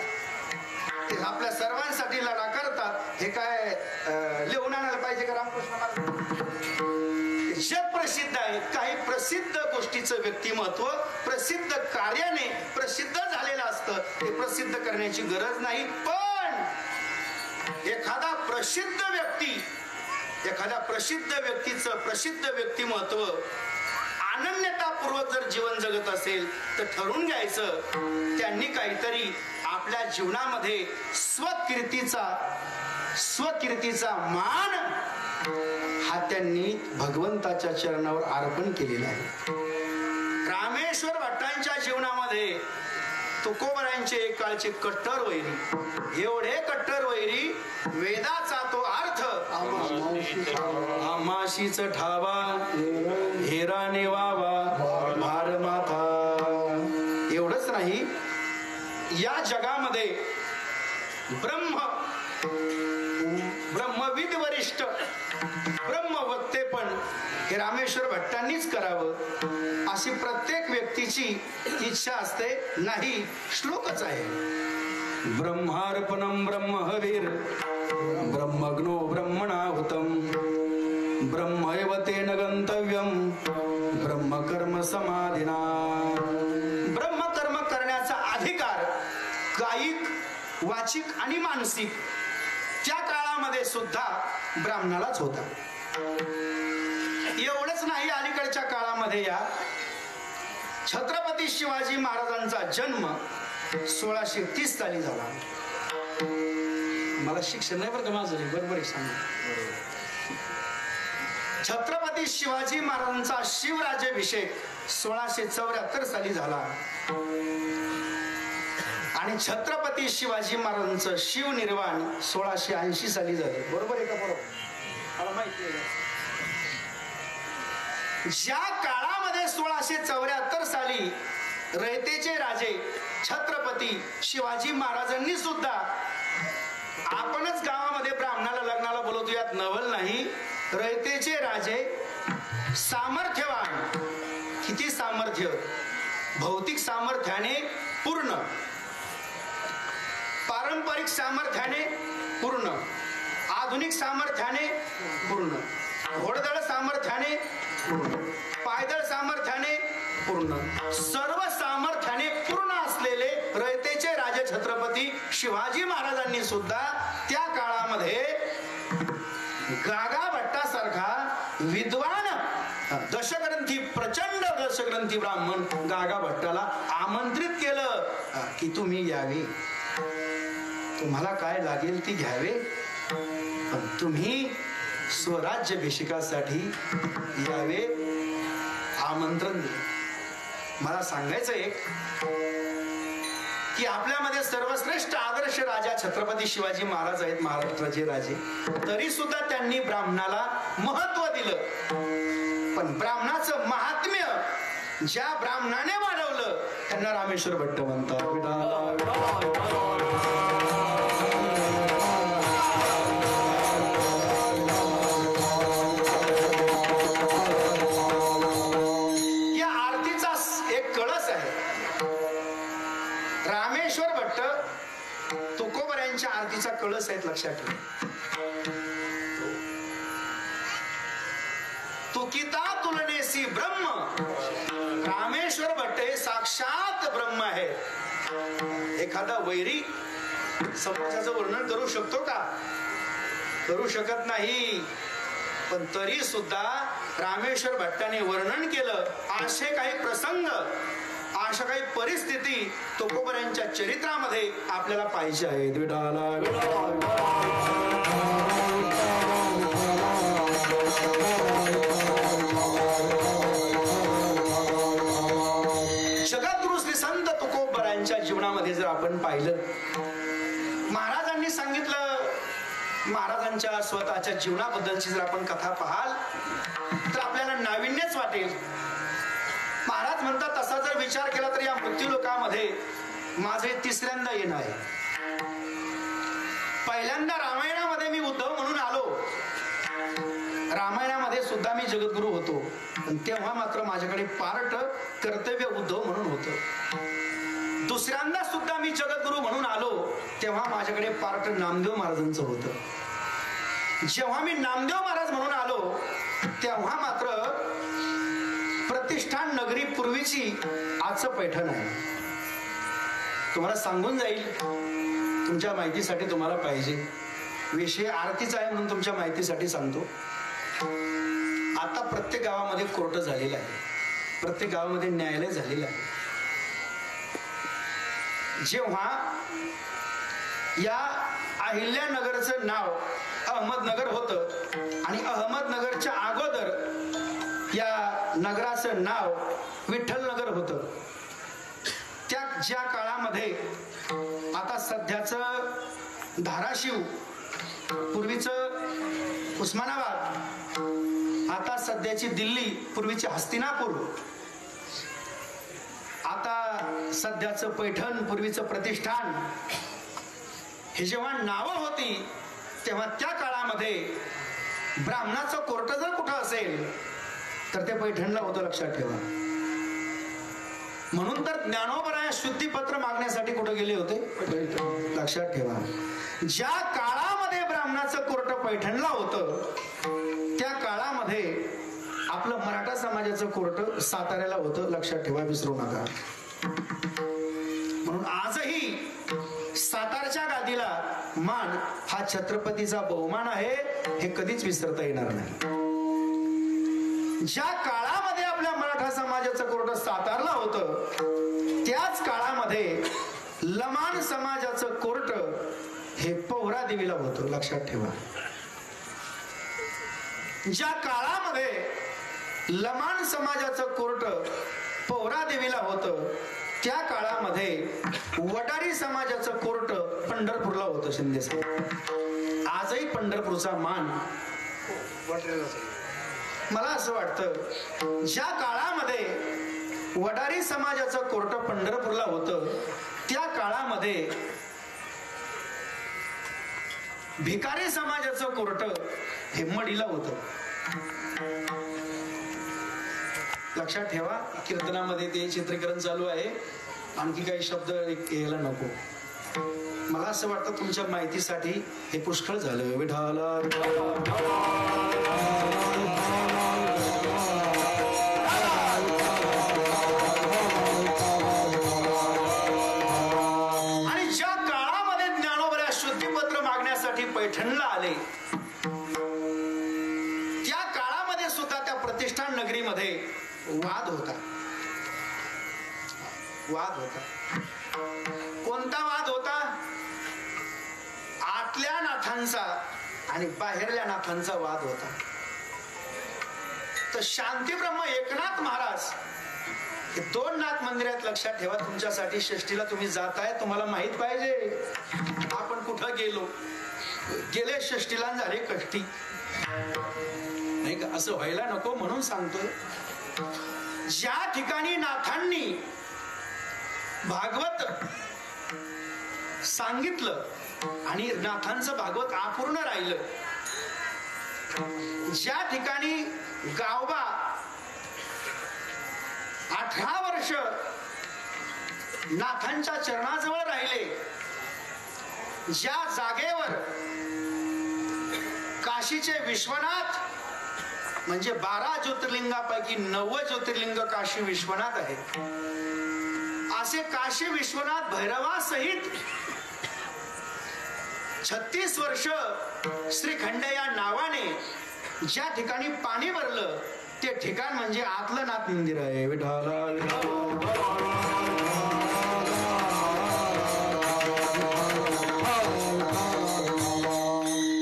ते आपल्या सर्वांसाठी लढा करतात. हे काय लिहून आणायला पाहिजे का रामकृष्ण? जग प्रसिद्ध आहे. काही प्रसिद्ध गोष्टीचं व्यक्तिमत्व प्रसिद्ध कार्याने प्रसिद्ध झालेलं असतं, ते प्रसिद्ध करण्याची गरज नाही. पण एखादा प्रसिद्ध व्यक्ती, एखाद्या प्रसिद्ध व्यक्तीचं प्रसिद्ध व्यक्तिमत्व अनन्यतापूर्वक जर जीवन जगत असेल तर ठरवून घ्यायचं त्यांनी काहीतरी आपल्या आपल्या जीवनामध्ये स्वकीर्तीचा मान हा त्यांनी भगवंताच्या चरणावर अर्पण केलेला आहे. रामेश्वर भट्टांच्या जीवनामध्ये तुकोबरायांचे एक काळचे कट्टर वैरी, एवढे कट्टर वैरी, वेदाचा तो अर्थ आमाशीच ठावा हेरा नेवावा भार माथा. एवढंच नाही, या जगामध्ये ब्रह्मविद वरिष्ठ ब्रह्मवक्ते पण हे रामेश्वर भट्टांनीच करावं अशी प्रत्येक व्यक्तीची इच्छा असते. नाही, श्लोकच आहे. ब्रह्मार्पणम ब्रह्महवीर ब्रह्मग्नो ब्रह्मणाहुतम ब्रह्मैव तेन गंतव्यम ब्रह्मकर्म समाधिना. ब्रह्मकर्म करण्याचा अधिकार कायिक, वाचिक आणि मानसिक त्या काळामध्ये सुद्धा ब्राह्मणालाच होता. एवढंच नाही, अलीकडच्या काळामध्ये या छत्रपती शिवाजी महाराजांचा जन्म 1630 साली झाला. मला शिक्षण नाही बरं का माझं, बरोबर सांग. छत्रपती शिवाजी महाराजांचा शिवराज्याभिषेक 1674 साली झाला आणि छत्रपती शिवाजी महाराजांचं शिवनिर्वाण 1680 साली झाले. बरोबर आहे का? बरोबर, मला माहिती आहे. ज्या काळामध्ये 1674 साली रयतेचे राजे छत्रपती शिवाजी महाराजांनी सुद्धा आपणच गावामध्ये ब्राह्मणाला लग्नाला बोलवतो, यात नवल नाही. रयतेचे राजे सामर्थ्यवान, किती सामर्थ्य, भौतिक सामर्थ्याने पूर्ण, पारंपरिक सामर्थ्याने पूर्ण, आधुनिक सामर्थ्याने पूर्ण, घोडदळ सामर्थ्याने पूर्ण, पायदळ सामर्थ्याने पूर्ण, सर्व सामर्थ्याने पूर्ण असलेले रयतेचे राजे छत्रपती शिवाजी महाराजांनी सुद्धा त्या काळामध्ये गागा भट्टासारखा विद्वान दशग्रंथी, प्रचंड दशग्रंथी ब्राह्मण गागा भट्टाला आमंत्रित केलं की तुम्ही यावे, तुम्हाला काय लागेल ती घ्यावे, पण तुम्ही स्वराज्याभिषेकासाठी यावे, आमंत्रण दिले. मला सांगायचं एक की आपल्यामध्ये सर्वश्रेष्ठ आदर्श राजा छत्रपती शिवाजी महाराज आहेत, महाराष्ट्राचे राजे. तरी सुद्धा त्यांनी ब्राह्मणाला महत्व दिलं. पण ब्राह्मणाचं महात्म्य ज्या ब्राह्मणाने वाढवलं त्यांना रामेश्वर भट्ट म्हणतात. रामेश्वर भट्ट तुकोबऱ्यांच्या आरतीचा कळस आहेत, लक्षात ठेवा. तुकिता तुलनेसी ब्रह्म. रामेश्वर भट्ट हे साक्षात ब्रह्म आहे. एखादा वैरी समाजाचं वर्णन करू शकतो का? करू शकत नाही. पण तरी सुद्धा रामेश्वर भट्टाने वर्णन केलं. असे काही प्रसंग, अशा काही परिस्थिती तुकोबऱ्यांच्या चरित्रामध्ये आपल्याला पाहिजे आहेत. जगद्गुरु श्री संत तुकोबऱ्यांच्या जीवनामध्ये जर आपण पाहिलं, महाराजांनी सांगितलं, महाराजांच्या स्वतःच्या जीवनाबद्दलची जर आपण कथा पाहाल तर आपल्याला नाविन्यच वाटेल. महाराज म्हणतात, तसा जर विचार केला तर या मृत्यूलोकामध्ये माझे तिसऱ्यांदा येणं आहे. पहिल्यांदा रामायणामध्ये मी उद्धव म्हणून आलो. रामायणामध्ये सुद्धा मी जगद्गुरु होतो, पण तेव्हा मात्र माझ्याकडे पार्ट कर्तव्य उद्धव म्हणून होतं. दुसऱ्यांदा सुद्धा मी जगद्गुरु म्हणून आलो, तेव्हा माझ्याकडे पार्ट नामदेव महाराजांचं होतं. जेव्हा मी नामदेव महाराज म्हणून आलो तेव्हा मात्र प्रतिष्ठान नगरी पूर्वीची आजचं पैठण आहे. तुम्हाला सांगून जाईल, तुमच्या माहितीसाठी तुम्हाला पाहिजे. विषय आरतीचा आहे म्हणून तुमच्या माहितीसाठी सांगतो. आता प्रत्येक गावामध्ये कोर्ट झालेला आहे, प्रत्येक गावामध्ये न्यायालय झालेलं आहे. जेव्हा या अहिल्यानगरचं नाव अहमदनगर होतं आणि अहमदनगरच्या अगोदर या नगराचं नाव विठ्ठलनगर होतं, त्या ज्या काळामध्ये आता सध्याचं धाराशिव, पूर्वीचं उस्मानाबाद, आता सध्याची दिल्ली, पूर्वीची हस्तिनापूर, आता सध्याचं पैठण, पूर्वीचं प्रतिष्ठान, हे जेव्हा नावं होती तेव्हा त्या काळामध्ये ब्राह्मणाचं कोर्ट जर कुठं असेल तर ते पैठणला होतं, लक्षात ठेवा. म्हणून तर ज्ञानोबराया शुद्धीपत्र मागण्यासाठी कुठे गेले होते? लक्षात ठेवा. ज्या काळामध्ये ब्राह्मणाचं कोर्ट पैठणला होतं त्या काळामध्ये आपलं मराठा समाजाचं कोर्ट साताऱ्याला होतं, लक्षात ठेवा, विसरू नका. म्हणून आजही सातारच्या गादीला मान हा छत्रपतीचा बहुमान आहे, हे कधीच विसरता येणार नाही. ज्या काळामध्ये आपल्या मराठा समाजाचं कोर्ट सातारला होतं त्याच काळामध्ये लमाण समाजाचं कोर्ट हे पवरा देवीला होतं, लक्षात ठेवा. ज्या काळामध्ये लमाण समाजाचं कोर्ट पवरा देवीला होतं त्या काळामध्ये वडारी समाजाचं कोर्ट पंढरपूरला होतं, शिंदे साहेब. आजही पंढरपूरचा मान मला असं वाटतं ज्या काळामध्ये वडारी समाजाचं कोर्ट पंढरपूरला होतं त्या काळामध्ये भिकारी समाजाचं कोर्ट हे मडीला होतं. लक्षात ठेवा. कीर्तनामध्ये ते चित्रीकरण चालू आहे, आणखी काही शब्द यायला नको. मला असं वाटतं तुमच्या माहितीसाठी हे पुष्कळ झालं. विठाला आणि ज्या काळामध्ये ज्ञानोबऱ्या शुद्धीपत्र मागण्यासाठी पैठणला आले त्या काळामध्ये सुद्धा त्या प्रतिष्ठान नगरीमध्ये वाद होता. कोणता वाद होता? आतल्या नाथांचा आणि बाहेरल्या नाथांचा वाद होता. तर शांतीब्रह्म एकनाथ महाराज हे दोन नाथ मंदिर आहेत, लक्षात ठेवा. तुमच्यासाठी षष्टीला तुम्ही जाताय, तुम्हाला माहित पाहिजे आपण कुठं गेलो. गेले षष्टीला झाले कष्टी, नाही का? असं व्हायला नको म्हणून सांगतोय. ज्या ठिकाणी नाथांनी भागवत सांगितलं आणि नाथांचं भागवत अपूर्ण राहिलं, ज्या ठिकाणी गावबा 18 वर्ष नाथांच्या चरणाजवळ राहिले, ज्या जागेवर काशीचे विश्वनाथ म्हणजे 12 ज्योतिर्लिंगापैकी 9 ज्योतिर्लिंग काशी विश्वनाथ आहे, असे काशी विश्वनाथ भैरवासहित 36 वर्ष श्रीखंड या नावाने ज्या ठिकाणी पाणी भरलं ते ठिकाण म्हणजे आतलं नाथ मंदिर आहे.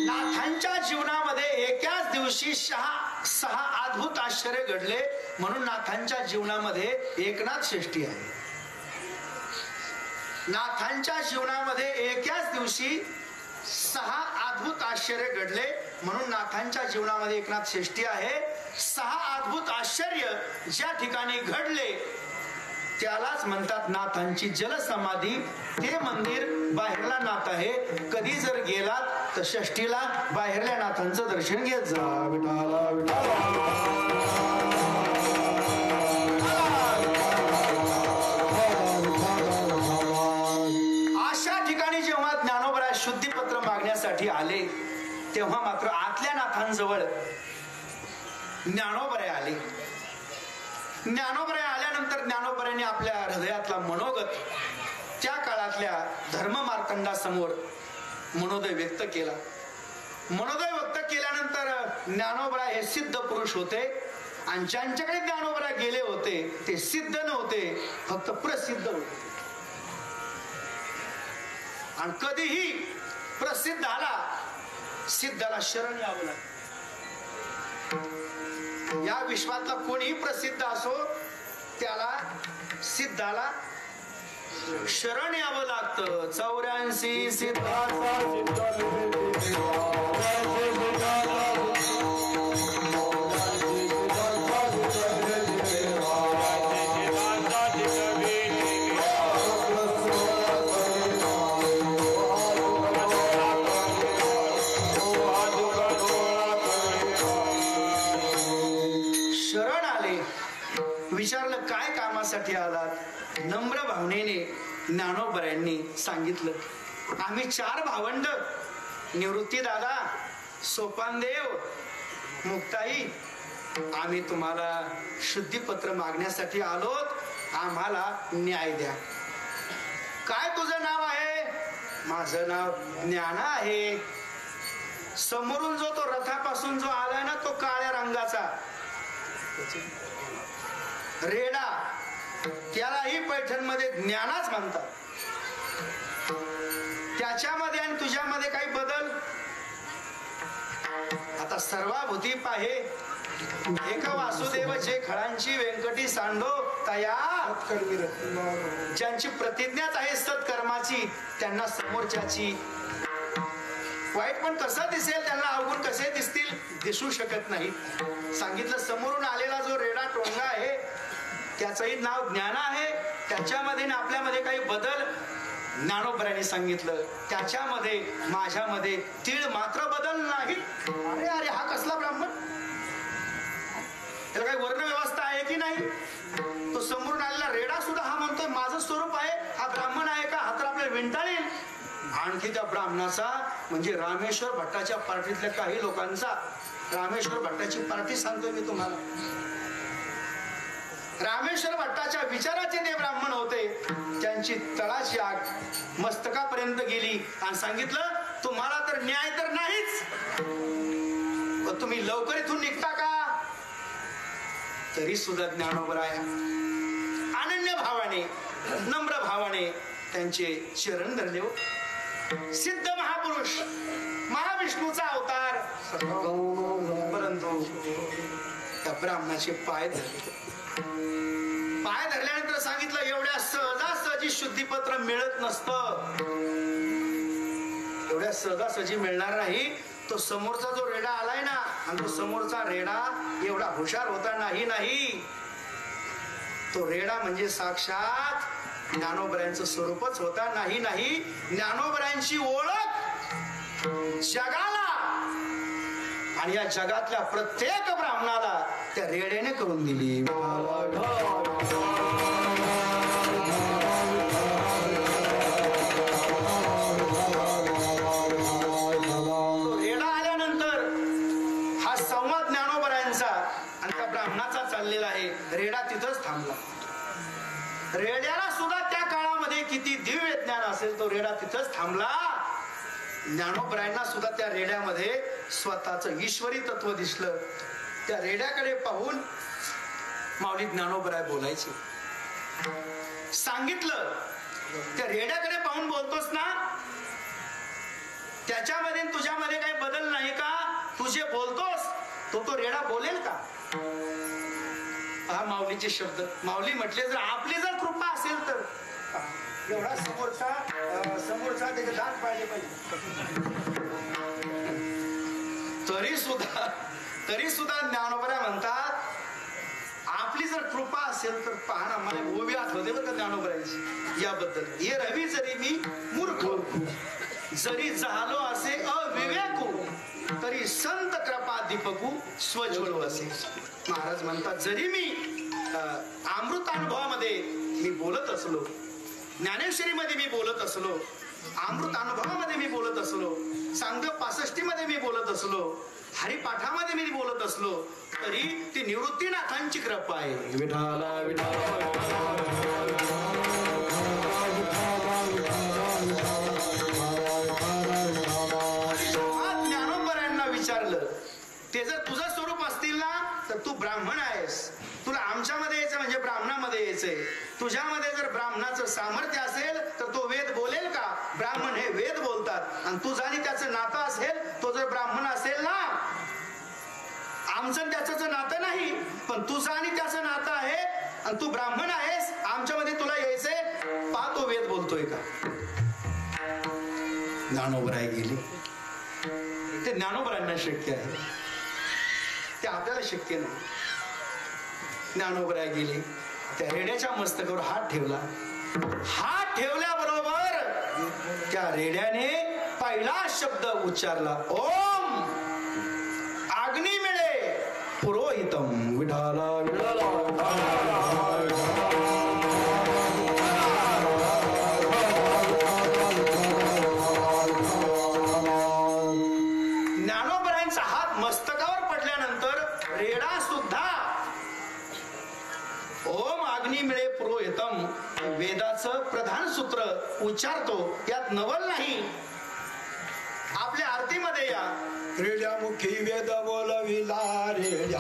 नाथांच्या जीवनामध्ये एकाच दिवशी 6 अद्भुत आश्चर्य घडले, म्हणून नाथांच्या जीवनामध्ये एकनाथ षष्ठी आहे. नाथांच्या जीवनामध्ये एकाच दिवशी 6 अद्भुत आश्चर्य घडले, म्हणून नाथांच्या जीवनामध्ये एकनाथ षष्ठी आहे. 6 अद्भुत आश्चर्य ज्या ठिकाणी घडले त्यालाच म्हणतात नाथांची जलसमाधी. ते मंदिर बाहेरला नाथ आहे. कधी जर गेलात तर षष्टीला बाहेरल्या नाथांचं दर्शन घेत जा. विठाला विठाला. शुद्धीपत्र मागण्यासाठी आले तेव्हा मात्र आतल्या नाथांजवळ ज्ञानोबराय आले. ज्ञानोबराय आल्यानंतर ज्ञानोबरायांनी आपल्या हृदयातला मनोगत त्या काळातल्या धर्ममार्तंडासमोर मनोदय व्यक्त केला. मनोदय व्यक्त केल्यानंतर ज्ञानोबराय हे सिद्ध पुरुष होते आणि ज्यांच्याकडे ज्ञानोबराय गेले होते ते सिद्ध नव्हते, फक्त प्रसिद्ध होते. आणि कधीही प्रसिद्ध आला सिद्धाला शरण यावं लागतं. या विश्वातला कोणीही प्रसिद्ध असो त्याला सिद्धाला शरण यावं लागतं. 84 सिद्धाचा विचारलं काय कामासाठी आलात. नम्र भावनेने ज्ञानोबरायांनी सांगितलं आम्ही 4 भावंड निवृत्ती दादा, सोपानदेव, मुक्ताई, आम्ही तुम्हाला शुद्धीपत्र मागण्यासाठी आलोत. आम्हाला न्याय द्या. काय तुझं नाव आहे? माझं नाव ज्ञाना आहे. समोरून जो तो रथापासून जो आलाय ना तो काळ्या रंगाचा रेडा, त्यालाही पैठणमध्ये ज्ञानाच म्हणतात. त्याच्यामध्ये आणि तुझ्यामध्ये काही बदल? आता सर्वाभूती पाहे एक वासुदेव जे खळांची व्यंकटी सांडो तया, ज्यांची प्रतिज्ञाच आहे सत्कर्माची त्यांना समोरच्याची वाईट पण कसं दिसेल, त्यांना अवगुण कसे दिसतील, दिसू शकत नाही. सांगितलं समोरून आलेला जो रेडा टोंगा आहे त्याचंही नाव ज्ञान आहे. त्याच्यामध्ये आणि आपल्यामध्ये काही बदल ज्ञानोबरांनी सांगितलं. त्याच्यामध्ये माझ्यामध्ये तीळ मात्र बदल नाही. अरे अरे हा कसला ब्राह्मण, त्याला काही वर्ण व्यवस्था आहे की नाही? तो समोरून आलेला रेडा सुद्धा हा म्हणतोय माझं स्वरूप आहे, हा ब्राह्मण आहे का? हा तर आपल्याला विंटाळेल. आणखी त्या ब्राह्मणाचा म्हणजे रामेश्वर भट्टाच्या पार्टीतल्या काही लोकांचा, रामेश्वर भट्टाची पार्टी सांगतोय मी तुम्हाला. रामेश्वर भट्टाच्या विचाराचे ते ब्राह्मण होते. त्यांची तळाची आग मस्तकापर्यंत गेली आणि सांगितलं तुम्हाला तर न्याय तर नाहीच, पण तुम्ही लवकर इथून निघता का? तरी सुद्धा ज्ञानोबराया अनन्य भावाने नम्र भावाने त्यांचे चरण धरले. सिद्ध महापुरुष महाविष्णूचा अवतार, परंतु त्या ब्राह्मणाचे पाय धरले. पाय धरल्यानंतर सांगितलं एवढ्या सहजासहजी शुद्धीपत्र मिळत नसतं. एवढ्या सहजासहजी मिळणार नाही. तो समोरचा जो रेडा आलाय ना, आणि तो समोरचा रेडा एवढा हुशार होता नाही. तो रेडा म्हणजे साक्षात ज्ञानोबरायांचं स्वरूपच होता नाही. ज्ञानोबरायांची ओळख जगाला आणि या जगातल्या प्रत्येक ब्राह्मणाला त्या रेड्याने करून दिली. रेडा आल्यानंतर हा संवाद ज्ञानोबरायांचा आणि त्या ब्राह्मणाचा चाललेला आहे. रेडा तिथंच थांबला. रेड्याला सुद्धा त्या काळामध्ये किती दिव्य ज्ञान असेल, तो रेडा तिथंच थांबला. ज्ञानोबरायांना सुद्धा त्या रेड्यामध्ये स्वतःचं ईश्वरी तत्व दिसलं. त्या रेड्याकडे पाहून माऊली ज्ञानोबराय बोलायचे. सांगितलं त्या रेड्याकडे पाहून बोलतोस ना, त्याच्यामध्ये तुझ्यामध्ये काही बदल नाही का? तू जे बोलतोस तो रेडा बोलेल का? हा माऊलीचे शब्द. माऊली म्हटले जर आपली जर कृपा असेल तर एवढा समोरचा त्याचे दात पाहिजे तरी सुद्धा ज्ञानोबराय म्हणतात आपली जर कृपा असेल तर पहा ना. मला उभी आठवते बरं का ज्ञानोबरायांची याबद्दल. हे रवी जरी मी मूर्ख, जरी झालो असे अविवेकू, तरी संत कृपा दीपकू स्वज्वल असे. महाराज म्हणतात जरी मी अमृतानुभवामध्ये मी बोलत असलो, ज्ञानेश्वरीमध्ये मी बोलत असलो, अमृत अनुभवामध्ये मी बोलत असलो, सांग 65 मध्ये मी बोलत असलो, हरिपाठामध्ये मी बोलत असलो, तरी ती निवृत्तीनाथांची कृपा आहे. विठाला ज्ञानोबरायांना विचारलं ते जर तुझं स्वरूप असतील ना तर तू ब्राह्मण आहेस, तुला आमच्यामध्ये यायचं म्हणजे ब्राह्मणामध्ये यायचंय. तुझ्यामध्ये जर ब्राह्मणाचं सामर्थ्य असेल तर तो वेद बोलेल का? ब्राह्मण हे वेद बोलतात आणि तुझं आणि त्याचं नातं असेल, तो जर ब्राह्मण असेल ना, आमचं त्याचं नातं नाही, पण तुझं आणि त्याचं नातं आहे आणि तू ब्राह्मण आहेस, आमच्यामध्ये तुला यायचंय, पाहतो वेद बोलतोय का. ज्ञानोबराय गेले. ते ज्ञानोबरांना शक्य आहे, ते आपल्याला शक्य नाही. ज्ञानोबराय गेले, त्या रेड्याच्या मस्तकावर हात ठेवला. हात ठेवल्याबरोबर त्या रेड्याने पहिला शब्द उच्चारला, ओम अग्नी मिळे पुरोहितम विठाला ज्ञानोबरायांचा हात मस्तकावर पडल्यानंतर रेडा सुद्धा ओम अग्नी मिळे पुरोहितम वेदाचं प्रधान सूत्र उच्चारतो. यात नवल नाही. आपल्या आरतीमध्ये या रेड्यामुखी वेद बोलविला रेड्या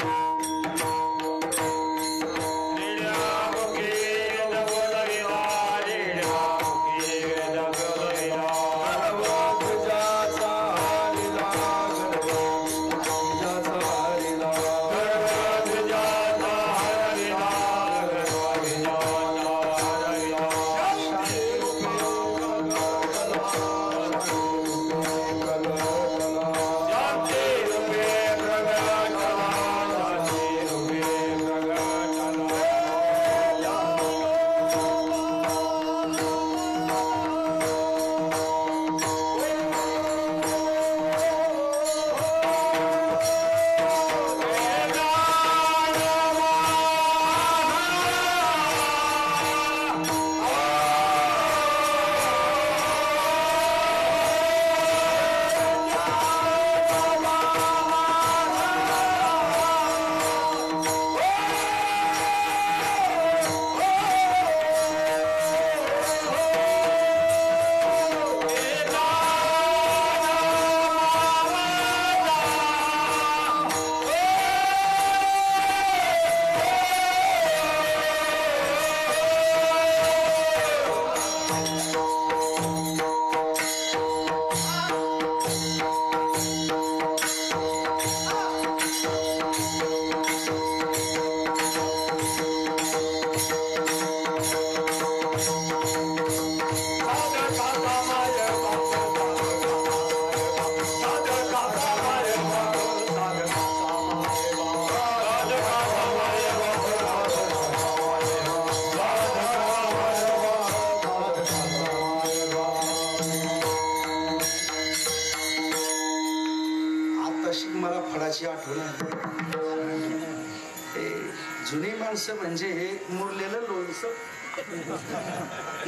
जुनी माणसं म्हणजे मुरलेलं लोणचं.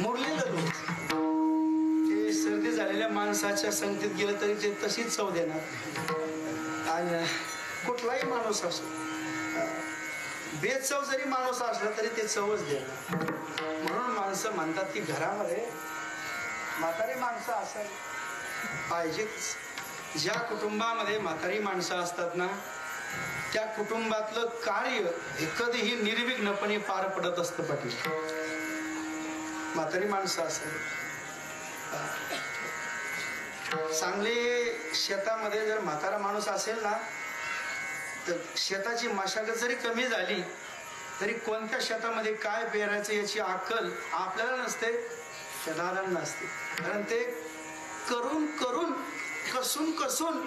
मुरलेलं लोणचं ते सर्दी झालेल्या माणसाच्या संगतीत गेलं तरी ते तशीच चव देणार. आणि कुठलाही माणूस असो, बेचव जरी माणूस असला तरी ते चवच देणार. म्हणून माणसं म्हणतात की घरामध्ये म्हातारी माणसं असावी पाहिजेच. ज्या कुटुंबामध्ये म्हातारी माणसं असतात ना, त्या कुटुंबातलं कार्य हे कधीही निर्विघ्नपणे पार पडत असतं. पाटील म्हातारी माणसं असेल, चांगले शेतामध्ये जर म्हातारा माणूस असेल ना, तर शेताची मशागत जरी कमी झाली तरी कोणत्या शेतामध्ये काय पेरायचं याची अक्कल आपल्याला नसते, त्या दादांना नसते. कारण ते करून करून कसून कसून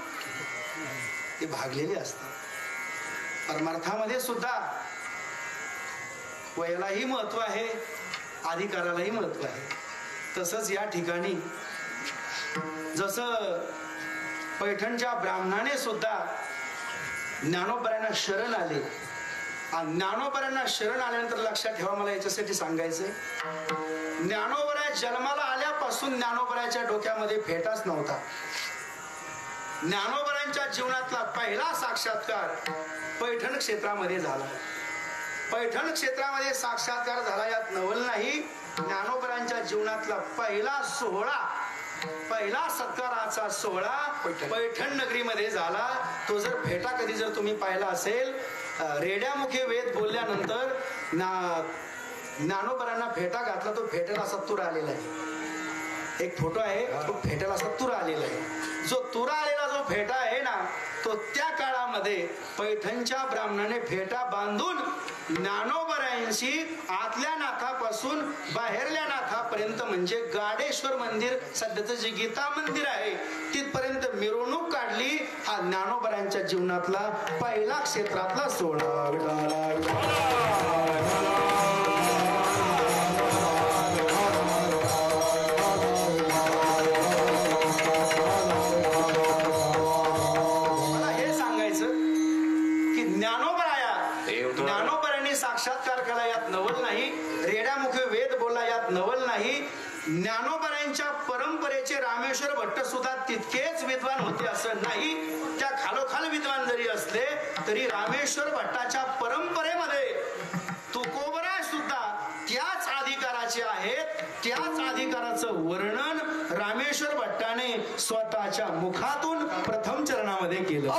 ते भागलेले असतात. परमार्थामध्ये सुद्धा वयालाही महत्व आहे, अधिकारालाही महत्व आहे. तसंच या ठिकाणी जसं पैठणच्या ब्राह्मणाने सुद्धा ज्ञानोबरायांना शरण आले, आणि ज्ञानोबरायांना शरण आल्यानंतर लक्षात ठेवा, मला याच्यासाठी सांगायचंय, ज्ञानोबराया जन्माला आल्यापासून ज्ञानोबरायाच्या डोक्यामध्ये फेटाच नव्हता. ज्ञानोबरायांच्या जीवनातला पहिला साक्षात्कार पैठण क्षेत्रामध्ये झाला. पैठण क्षेत्रामध्ये साक्षात्कार झाला, यात नवल नाही. ज्ञानोबरायांच्या जीवनातला पहिला सोहळा, पहिला सत्काराचा सोहळा पैठण नगरीमध्ये झाला. तो जर फेटा कधी जर तुम्ही पाहिला असेल, रेड्यामुखे वेद बोलल्यानंतर ज्ञानोबरांना फेटा घातला, तो फेट्याला असा तूर आलेला आहे. एक फोटो आहे, तो फेट्याला असा तुरा आलेला आहे. जो तुरा आलेला जो फेटा आहे ना, तो त्या काळामध्ये पैठणच्या ब्राह्मणाने फेटा बांधून ज्ञानोबरायांशी आतल्या नाथापासून बाहेरल्या नाथापर्यंत म्हणजे गाडेश्वर मंदिर सध्याचं जे गीता मंदिर आहे तिथपर्यंत मिरवणूक काढली. हा ज्ञानोबरायांच्या जीवनातला पहिला क्षेत्रातला सोहळा. साक्षात्कार केला यात नवल नाही, रेड्यामुखे वेद बोलला यात नवल नाही. ज्ञानोबरायांच्या परंपरेचे रामेश्वर भट्ट सुद्धा तितकेच विद्वान होते असं नाही. त्या खालोखाल विद्वान जरी असले तरी रामेश्वर भट्टाच्या परंपरेमध्ये तुकोबराय सुद्धा त्याच अधिकाराचे आहेत. त्याच अधिकाराचं वर्णन रामेश्वर भट्टाने स्वतःच्या मुखातून प्रथम चरणामध्ये केलं.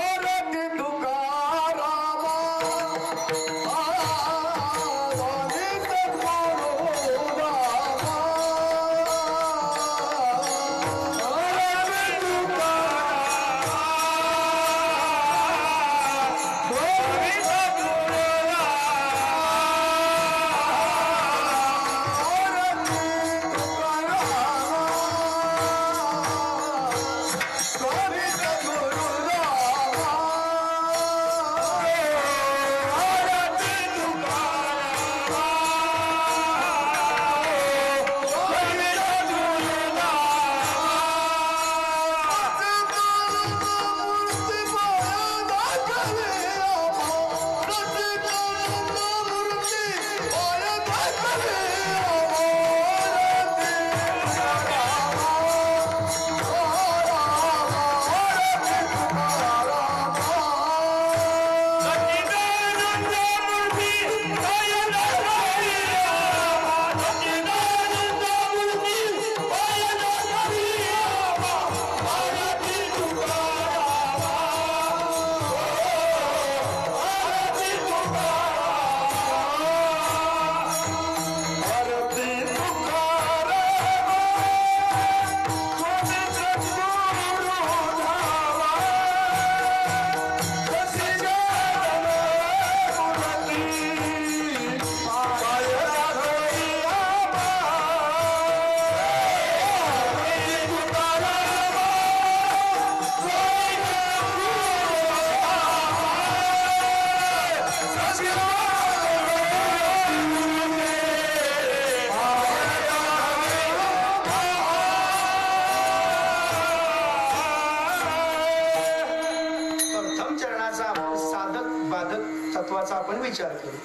तत्वाचा आपण विचार करू.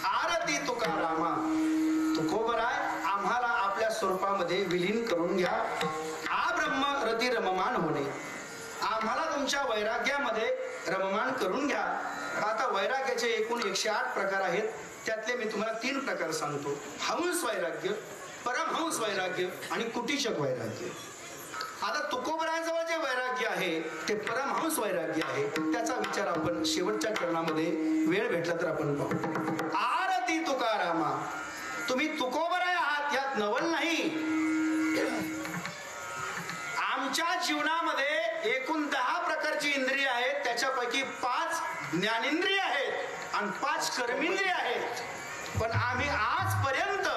आरती तुकारामा, तुकोबराय आम्हाला आपल्या स्वरूपामध्ये विलीन करून घ्या. आ ब्रह्म रती रममान होणे, आम्हाला तुमच्या वैराग्यामध्ये रममान करून घ्या. आता वैराग्याचे एकूण 108 प्रकार आहेत. त्यातले मी तुम्हाला 3 प्रकार सांगतो. हंस वैराग्य, परमहंस वैराग्य आणि कुटीचक वैराग्य. आता तुकोबरायांजवळ जे वैराग्य आहे ते परमहंस वैराग्य आहे. त्याचा विचार आपण शेवटच्या चरणामध्ये वेळ भेटला तर आपण पाहू. आरती तुकारामा, तुम्ही तुकोबराय आहात यात नवल नाही. आमच्या जीवनामध्ये एकूण 10 प्रकारची इंद्रिय आहेत. त्याच्यापैकी 5 ज्ञानेंद्रिय आहेत आणि 5 कर्मेंद्रिय आहेत. पण आम्ही आजपर्यंत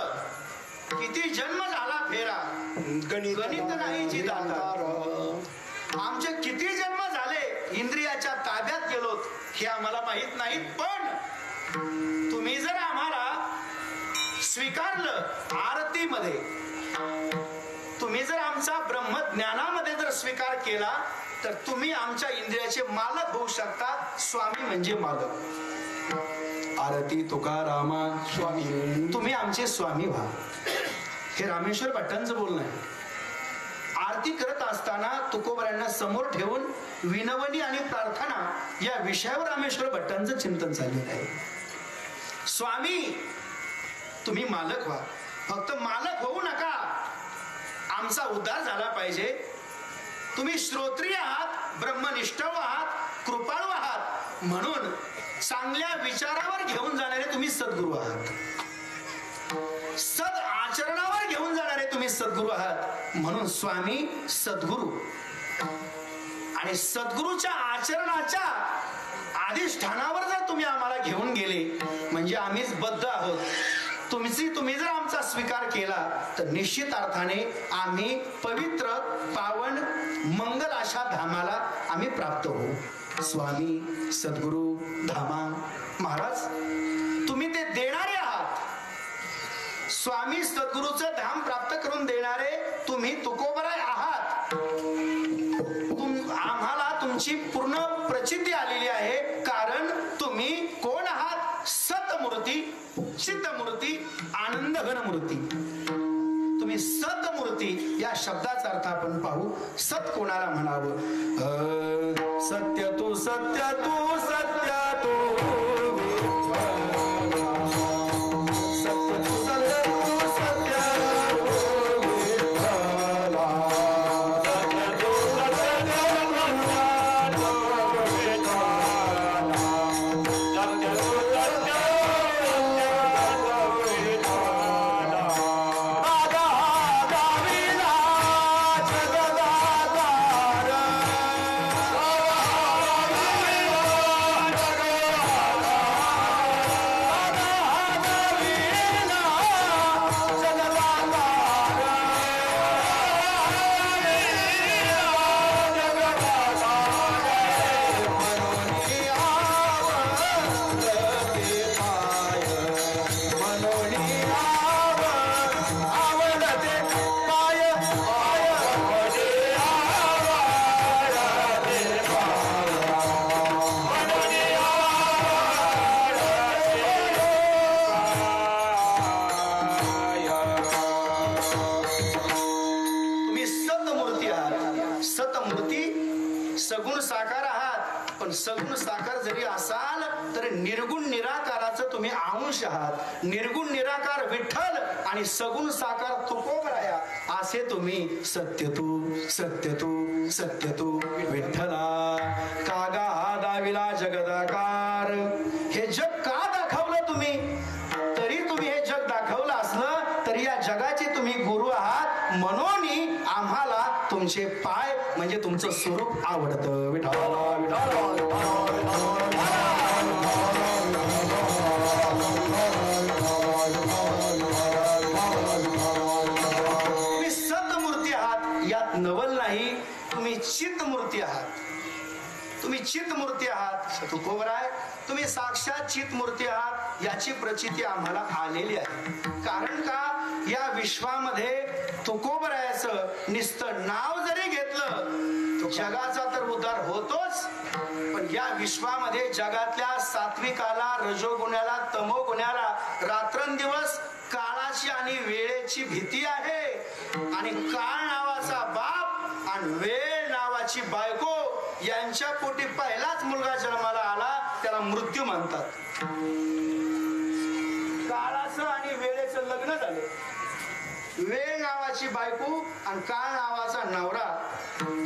किती जन्म झाला फेरा गणित नाही जी दातार. आमचे किती जन्म झाले इंद्रियाच्या ताब्यात गेलोत हे आम्हाला माहित नाहीत. पण तुम्ही जर आम्हाला स्वीकारलं आरतीमध्ये, तुम्ही जर आमचा ब्रह्मज्ञानामध्ये जर स्वीकार केला तर तुम्ही आमच्या इंद्रियाचे मालक होऊ शकता. स्वामी म्हणजे मालक. आरती तुकारामा स्वामी, तुम्ही आमचे स्वामी व्हा. हे रामेश्वर भट्टांचं बोलणं आहे. आरती करत असताना तुकोबरायांना समोर ठेवून विनवणी आणि प्रार्थना या विषयावर रामेश्वर भट्टांचं चिंतन चाललेलं आहे. स्वामी तुम्ही मालक व्हा. फक्त मालक होऊ नका, आमचा उद्धार झाला पाहिजे. तुम्ही श्रोत्रिय आहात, ब्रह्मनिष्ठव आहात, कृपाळू आहात, म्हणून चांगल्या विचारावर घेऊन जाणारे तुम्ही सद्गुरू आहात. सद आचरणावर घेऊन जाणारे तुम्ही सद्गुरू आहात म्हणून स्वामी सद्गुरू. आणि सद्गुरूच्या आचरणाच्या अधिष्ठानावर जर तुम्ही आम्हाला घेऊन गेले म्हणजे आम्हीच बद्ध आहोत. तुम्ही जर आमचा स्वीकार केला तर निश्चित अर्थाने आम्ही पवित्र पावन मंगल अशा धामाला आम्ही प्राप्त होऊ. स्वामी सद्गुरू धामा महाराज तुम्ही ते देणारे आहात. स्वामी सद्गुरूचं धाम प्राप्त करून देणारे तुम्ही तुकोबराय आहात. आम्हाला तुमची पूर्ण प्रचिती आलेली आहे. कारण तुम्ही कोण आहात? सतमूर्ती, चित्तमूर्ती, आनंद घनमूर्ती. तुम्ही सतमूर्ती या शब्दाचा अर्थ आपण पाहू. सत कोणाला म्हणावं? सत्य तू सत्य तू सत्य तू सगुण साकार आहात. पण सगुण साकार जरी असाल तरी निर्गुण निराकाराचं तुम्ही अंश आहात. निर्गुण निराकार विठ्ठल आणि सगुण साकार तुकोबराया असे तुम्ही सत्यतू सत्यतू सत्यतू विठ्ठला. कागा हा दाविला जगदाकार. हे जग का दाखवलं तुम्ही? तरी तुम्ही हे जग दाखवलं असलं तरी या जगाचे तुम्ही गुरु आहात. म्हणून आम्हाला तुमचे पाय म्हणजे तुमचं स्वरूप आवडतं. विठ्ठला तुम्ही सतमूर्ती आहात यात नवल नाही. तुम्ही चित्तमूर्ती आहात. तुम्ही चित्तमूर्ती आहात तुकोबराय. तुम्ही साक्षात चित्तमूर्ती आहात याची प्रचिती आम्हाला आलेली आहे. कारण का या विश्वामध्ये तुकोबरायाचं नुसतं नाव जरी घेतलं जगाचा तर उद्धार होतोच. पण या विश्वामध्ये जगातल्या सात्विकाला, रजोगुण्याला, तमोगुण्याला रात्रंदिवस काळाची आणि वेळेची भीती आहे. आणि काळ नावाचा बाप आणि वेळ नावाची बायको यांच्या पोटी पहिलाच मुलगा जन्माला आला त्याला मृत्यू म्हणतात. काळाचं आणि वेळेचं लग्न झालं. वेळ नावाची बायको आणि काळ नावाचा नवरा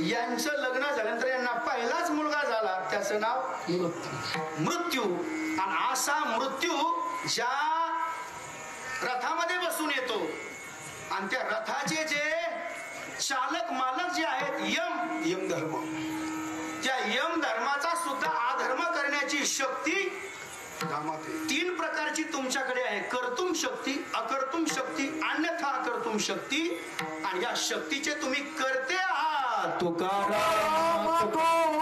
यांचं लग्न झाल्यानंतर यांना पहिलाच मुलगा झाला त्याचं नाव मृत्यू. मृत्यू आणि असा मृत्यू ज्या रथामध्ये बसून येतो आणि त्या रथाचे जे चालक मालक जे आहेत यम धर्म, त्या यम धर्माचा सुद्धा अधर्म करण्याची शक्ती तीन प्रकारची तुमच्याकडे आहे. कर्तुम शक्ती, अकर्तुम शक्ती, अन्यथा अकर्तुम शक्ती. आणि या शक्तीचे तुम्ही करते आहात. तुकाराम तुकाराम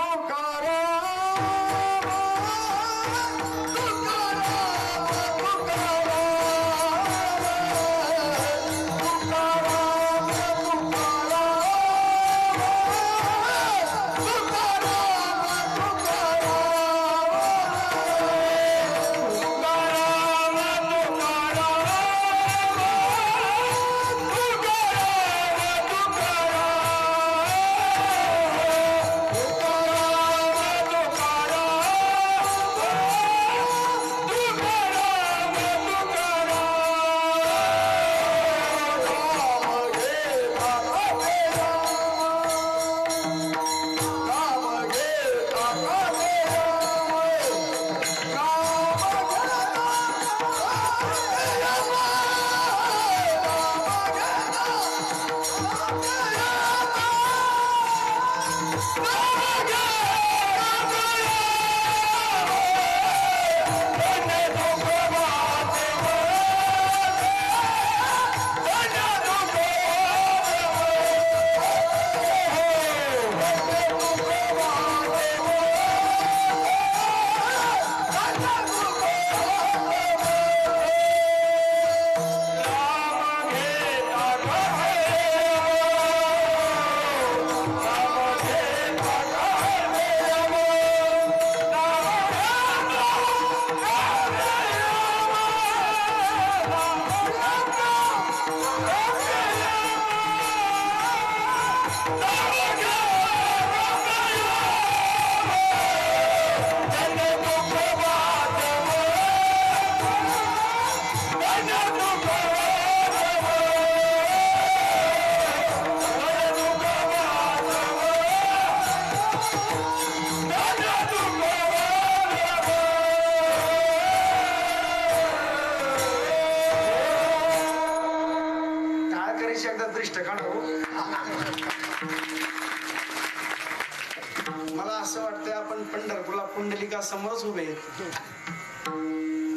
मला असं वाटतंय आपण पंढरपूरला पुंडलिका समोरच उभे आहेत.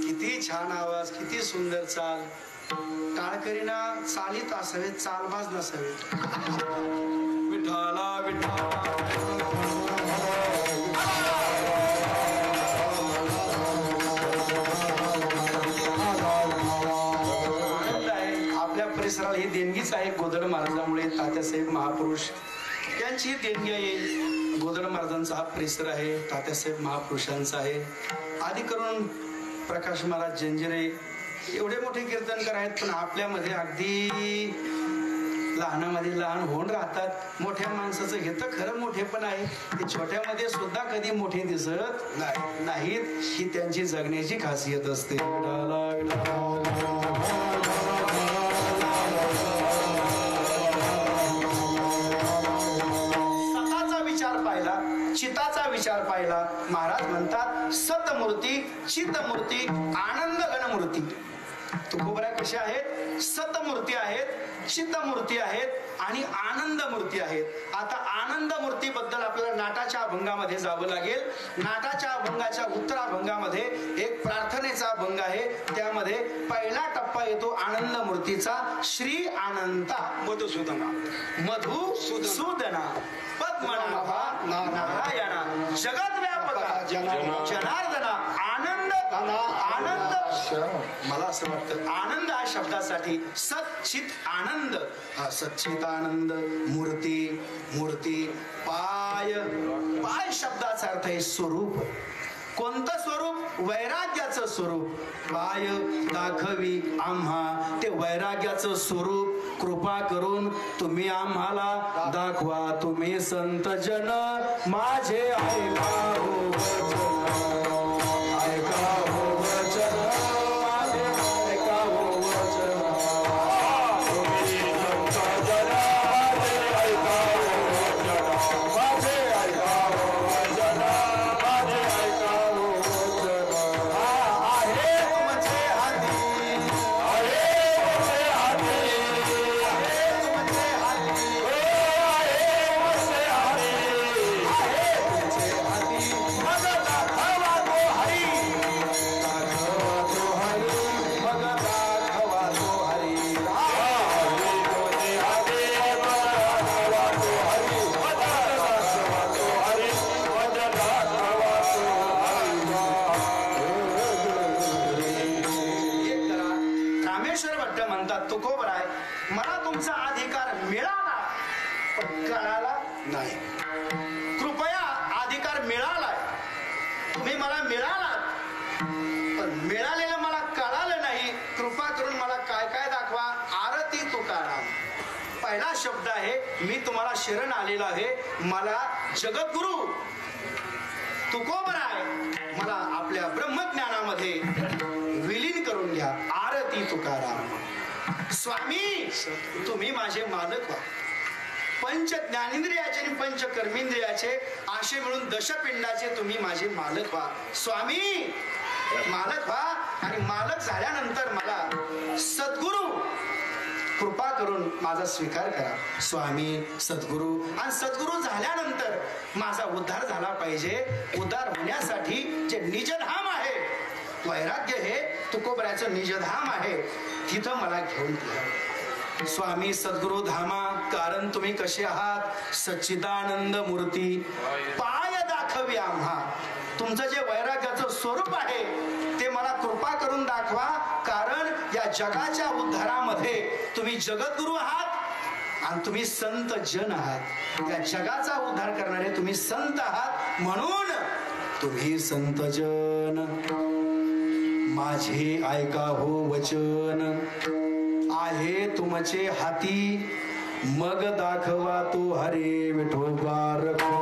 किती छान आवाज, किती सुंदर चाल. टाळकरीना चालीत असावेत, चालबाज नसावेत. विठाला विठाला परिसराला ही देणगीच आहे. गोदड महाराजांमुळे तात्यासाहेब महापुरुष यांची ही देणगी आहे. गोदड महाराजांचा हा परिसर आहे, तात्यासाहेब महापुरुषांचा आहे. आधी करून प्रकाश महाराज जंजिरे एवढे मोठे कीर्तनकार आहेत, पण आपल्यामध्ये अगदी लहानामध्ये लहान होऊन राहतात. मोठ्या माणसाचं हे तर खरं मोठे पण आहे, ते छोट्यामध्ये सुद्धा कधी मोठे दिसत नाहीत. ही त्यांची जगण्याची खासियत असते. चिताचा विचार पाहिला. महाराज म्हणतात सतमूर्ती, चितमूर्ती, आनंद घनमूर्ती. तुकोबरा कशा आहेत? सतमूर्ती आहेत, चितमूर्ती आहेत आणि आनंद मूर्ती आहेत. आता आनंद मूर्ती बद्दल आपल्याला नाटाच्या अभंगामध्ये जावं लागेल. नाटाच्या अभंगाच्या उत्तराभंगामध्ये एक प्रार्थनेचा अभंग आहे. त्यामध्ये पहिला टप्पा येतो आनंद मूर्तीचा. श्री अनंता मधुसूदना, मधुसूदना, पद्मनाभा, नारायणा, जगत व्यापका, जनार्दना, आनंद, आनंद. मला असं वाटतं आनंद या शब्दासाठी सच्चित आनंद, सच्चित आनंद, मूर्ती, मूर्ती, पाय, पाय शब्दाचा अर्थ आहे स्वरूप. कोणतं स्वरूप? वैराग्याचं स्वरूप. पाय दाखवी आम्हा ते वैराग्याचं स्वरूप. कृपा करून तुम्ही आम्हाला दाखवा. तुम्ही संत जन माझे ऐका हो वचन, ऐका हो वचन, माझे ऐका हो वचन. तुम्ही संत जन माझे ऐका हो वचन, माझे ऐका हो वचन, माझे ऐका हो वचन. आहे तुमचे हाती, आहे तुमचे हाती, मला तुमचा अधिकार मिळाला पण कळाला नाही. कृपया अधिकार मिळालाय, तुम्ही मला मिळालात पण मिळालेलं मला कळालं नाही. कृपा करून मला काय काय दाखवा. आरती तुकाराम पहिला शब्द आहे. मी तुम्हाला शरण आलेला आहे. मला जगद्गुरु तुकोबराय मला आपल्या ब्रह्मज्ञानामध्ये विलीन करून घ्या. आरती तुकाराम. स्वामी तुम्ही माझे मालक व्हा. पंच ज्ञानेंद्रियाचे आणि पंच कर्मेंद्रियाचे आशे मिळून दशपिंडाचे तुम्ही माझे मालक व्हा. स्वामी मालक व्हा आणि मालक झाल्यानंतर मला सद्गुरु कृपा करून माझा स्वीकार करा स्वामी सद्गुरू. आणि सद्गुरू झाल्यानंतर माझा उद्धार झाला पाहिजे. उद्धार होण्यासाठी जे निजधाम आहे, वैराग्य हे तुकोबऱ्याचं निजधाम आहे, तिथं मला घेऊन गेला स्वामी सद्गुरु धामा. कारण तुम्ही कसे आहात? सच्चिदानंद मूर्ती. पाय दाखवी आम्हा. तुमचं जे वैराग्याचं स्वरूप आहे ते मला कृपा करून दाखवा. कारण या जगाच्या उद्धारामध्ये तुम्ही जगद्गुरु आहात आणि तुम्ही संत जन आहात. या जगाचा उद्धार करणारे तुम्ही संत आहात, म्हणून तुम्ही संत जन माझे ऐका हो वचन. आहे तुमचे हाती मग दाखवा तो हरे विठोबा रखो.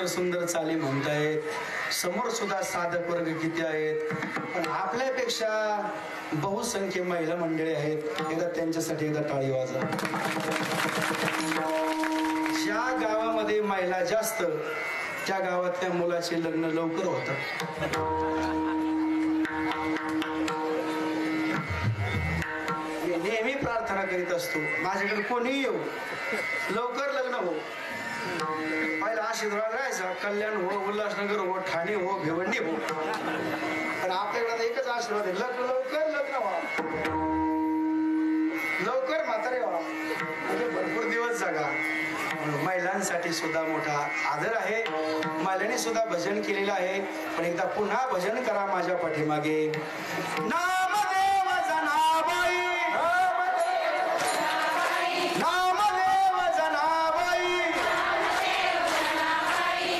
सुंदर चाली म्हणतायत. समोर सुद्धा साधक वर्ग किती आहेत, पण आपल्यापेक्षा बहुसंख्य महिला मंडळी आहेत. एकदा त्यांच्यासाठी एकदा टाळी वाजवा. ज्या गावामध्ये महिला जास्त त्या गावातल्या मुलाचे लग्न लवकर होतात. मी नेहमी प्रार्थना करीत असतो, माझ्याकडे कोणी येऊ, लवकर लग्न हो. पहिला आशीर्वाद राहायचा, कल्याण हो, उल्हासनगर हो, ठाणे हो, भिवंडी हो. पण आपल्याकडे एकच आशीर्वाद आहे, लवकर लग्न व्हा, लवकर म्हातारे व्हा, म्हणजे भरपूर दिवस जगा. महिलांसाठी सुद्धा मोठा आदर आहे. महिलांनी सुद्धा भजन केलेलं आहे, पण एकदा पुन्हा भजन करा माझ्या पाठीमागे. नामदेव जनाबाई, नामदेव जनाबाई,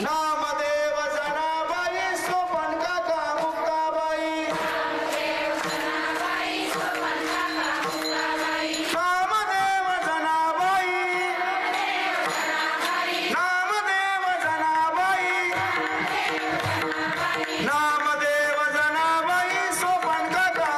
नामदेव जनाबाई, सोपन काका मुक्ताबाई, नामदेव जनाबाई, नामदेव जनाबाई, नामदेव जनाबाई, सोपन काका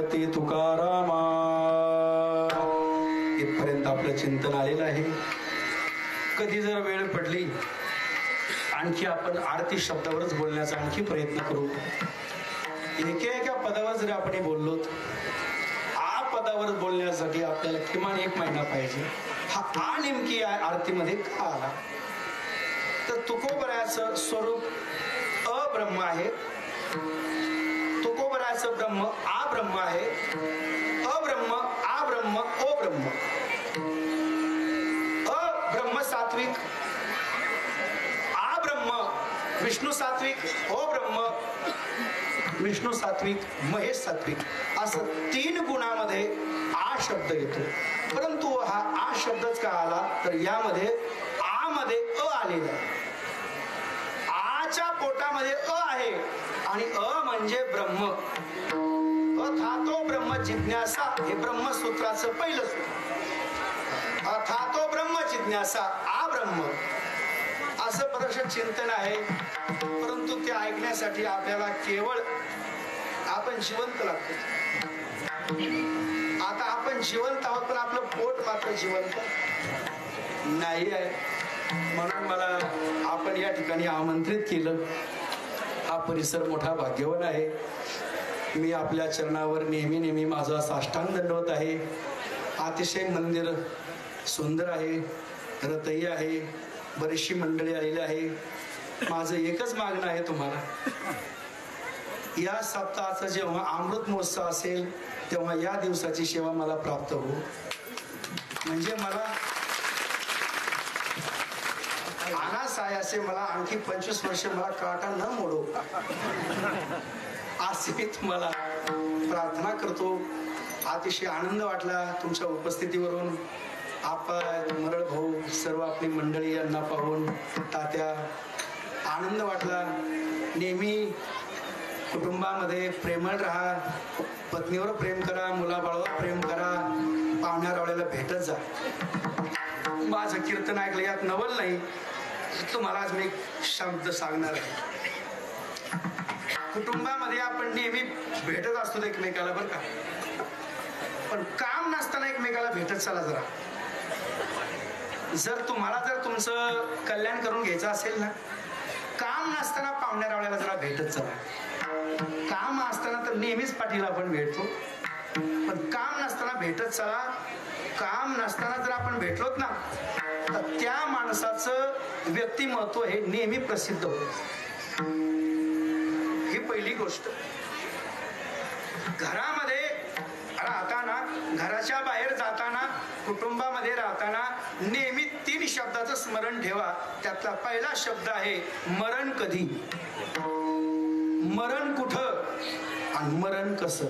भगवती तुकारामा. इथपर्यंत आपलं चिंतन आलेलं आहे. कधी जर वेळ पडली आणखी आपण आरती शब्दावरच बोलण्याचा आणखी प्रयत्न करू. एका पदावर जरी आपण बोललो, आ पदावर बोलण्यासाठी आपल्याला किमान 1 महिना पाहिजे. हा नेमकी आरतीमध्ये का आला तर तुकोबराचं स्वरूप अब्रह्म आहे. तुकोबराचं ब्रह्म आ ब्रह्म आहे. अब्रह्म आ ब्रह्म ओ ब्रह्म. अब्रह्म सात्विक, आ ब्रह्म विष्णू सात्विक, ओ ब्रह्म विष्णू सात्विक, महेश सात्विक, असं 3 गुणामध्ये आ शब्द येतो. परंतु हा आ शब्दच का आला तर यामध्ये आ मध्ये अ आलेला आहे. आच्या पोटामध्ये अ आहे आणि अ म्हणजे ब्रह्म. अथातो ब्रह्म जिज्ञासा हे ब्रह्मसूत्राचं पहिलं सूत्र. अथातो ब्रह्म जिज्ञासा आ ब्रह्म असं बरंच चिंतन आहे. परंतु ते ऐकण्यासाठी आपल्याला केवळ आपण जिवंत लागतो. आता आपण जिवंत आहोत पण आपलं पोट मात्र जिवंत नाही आहे. म्हणून मला आपण या ठिकाणी आमंत्रित केलं. हा परिसर मोठा भाग्यवान आहे. मी आपल्या चरणावर नेहमी माझा साष्टांग दंडवत आहे. अतिशय मंदिर सुंदर आहे, रतई आहे, बरीचशी मंडळी आलेली आहे. माझं एकच मागणं आहे तुम्हाला, या सप्ताहाचा जेव्हा अमृत महोत्सव असेल तेव्हा या दिवसाची सेवा मला प्राप्त हो. म्हणजे मला अनासाय असे मला आणखी 25 वर्ष मला काटा न मोडो असे मी तुम्हाला प्रार्थना करतो. अतिशय आनंद वाटला तुमच्या उपस्थितीवरून. आपण मरळ भाऊ सर्व आपली मंडळी यांना पाहून तात्या आनंद वाटला. नेहमी कुटुंबामध्ये प्रेमळ राहा, पत्नीवर प्रेम करा, मुलाबाळावर प्रेम करा, पाहुण्या रावळ्याला भेटत जा. माझं कीर्तन ऐकलं यात नवल नाही. तुम्हाला आज मी शब्द सांगणार आहे. कुटुंबामध्ये आपण नेहमी भेटत असतो एकमेकाला बरं का, पण काम नसताना एकमेकाला भेटत चला जरा. जर तुम्हाला तुमचं कल्याण करून घ्यायचं असेल ना, काम नसताना पाहुण्या रावळ्याला जरा भेटत चला. काम असताना तर नेहमीच पाठीला आपण भेटतो, पण काम नसताना भेटत चला. काम नसताना जर आपण भेटलोत ना तर त्या माणसाचं व्यक्तिमत्व हे नेहमी प्रसिद्ध होत. ही पहिली गोष्ट. घरामध्ये राहताना, घराच्या बाहेर जाताना, कुटुंबामध्ये राहताना नेहमी 3 शब्दाचं स्मरण ठेवा. त्यातला पहिला शब्द आहे मरण कधी, मरण कुठं आणि मरण कसं.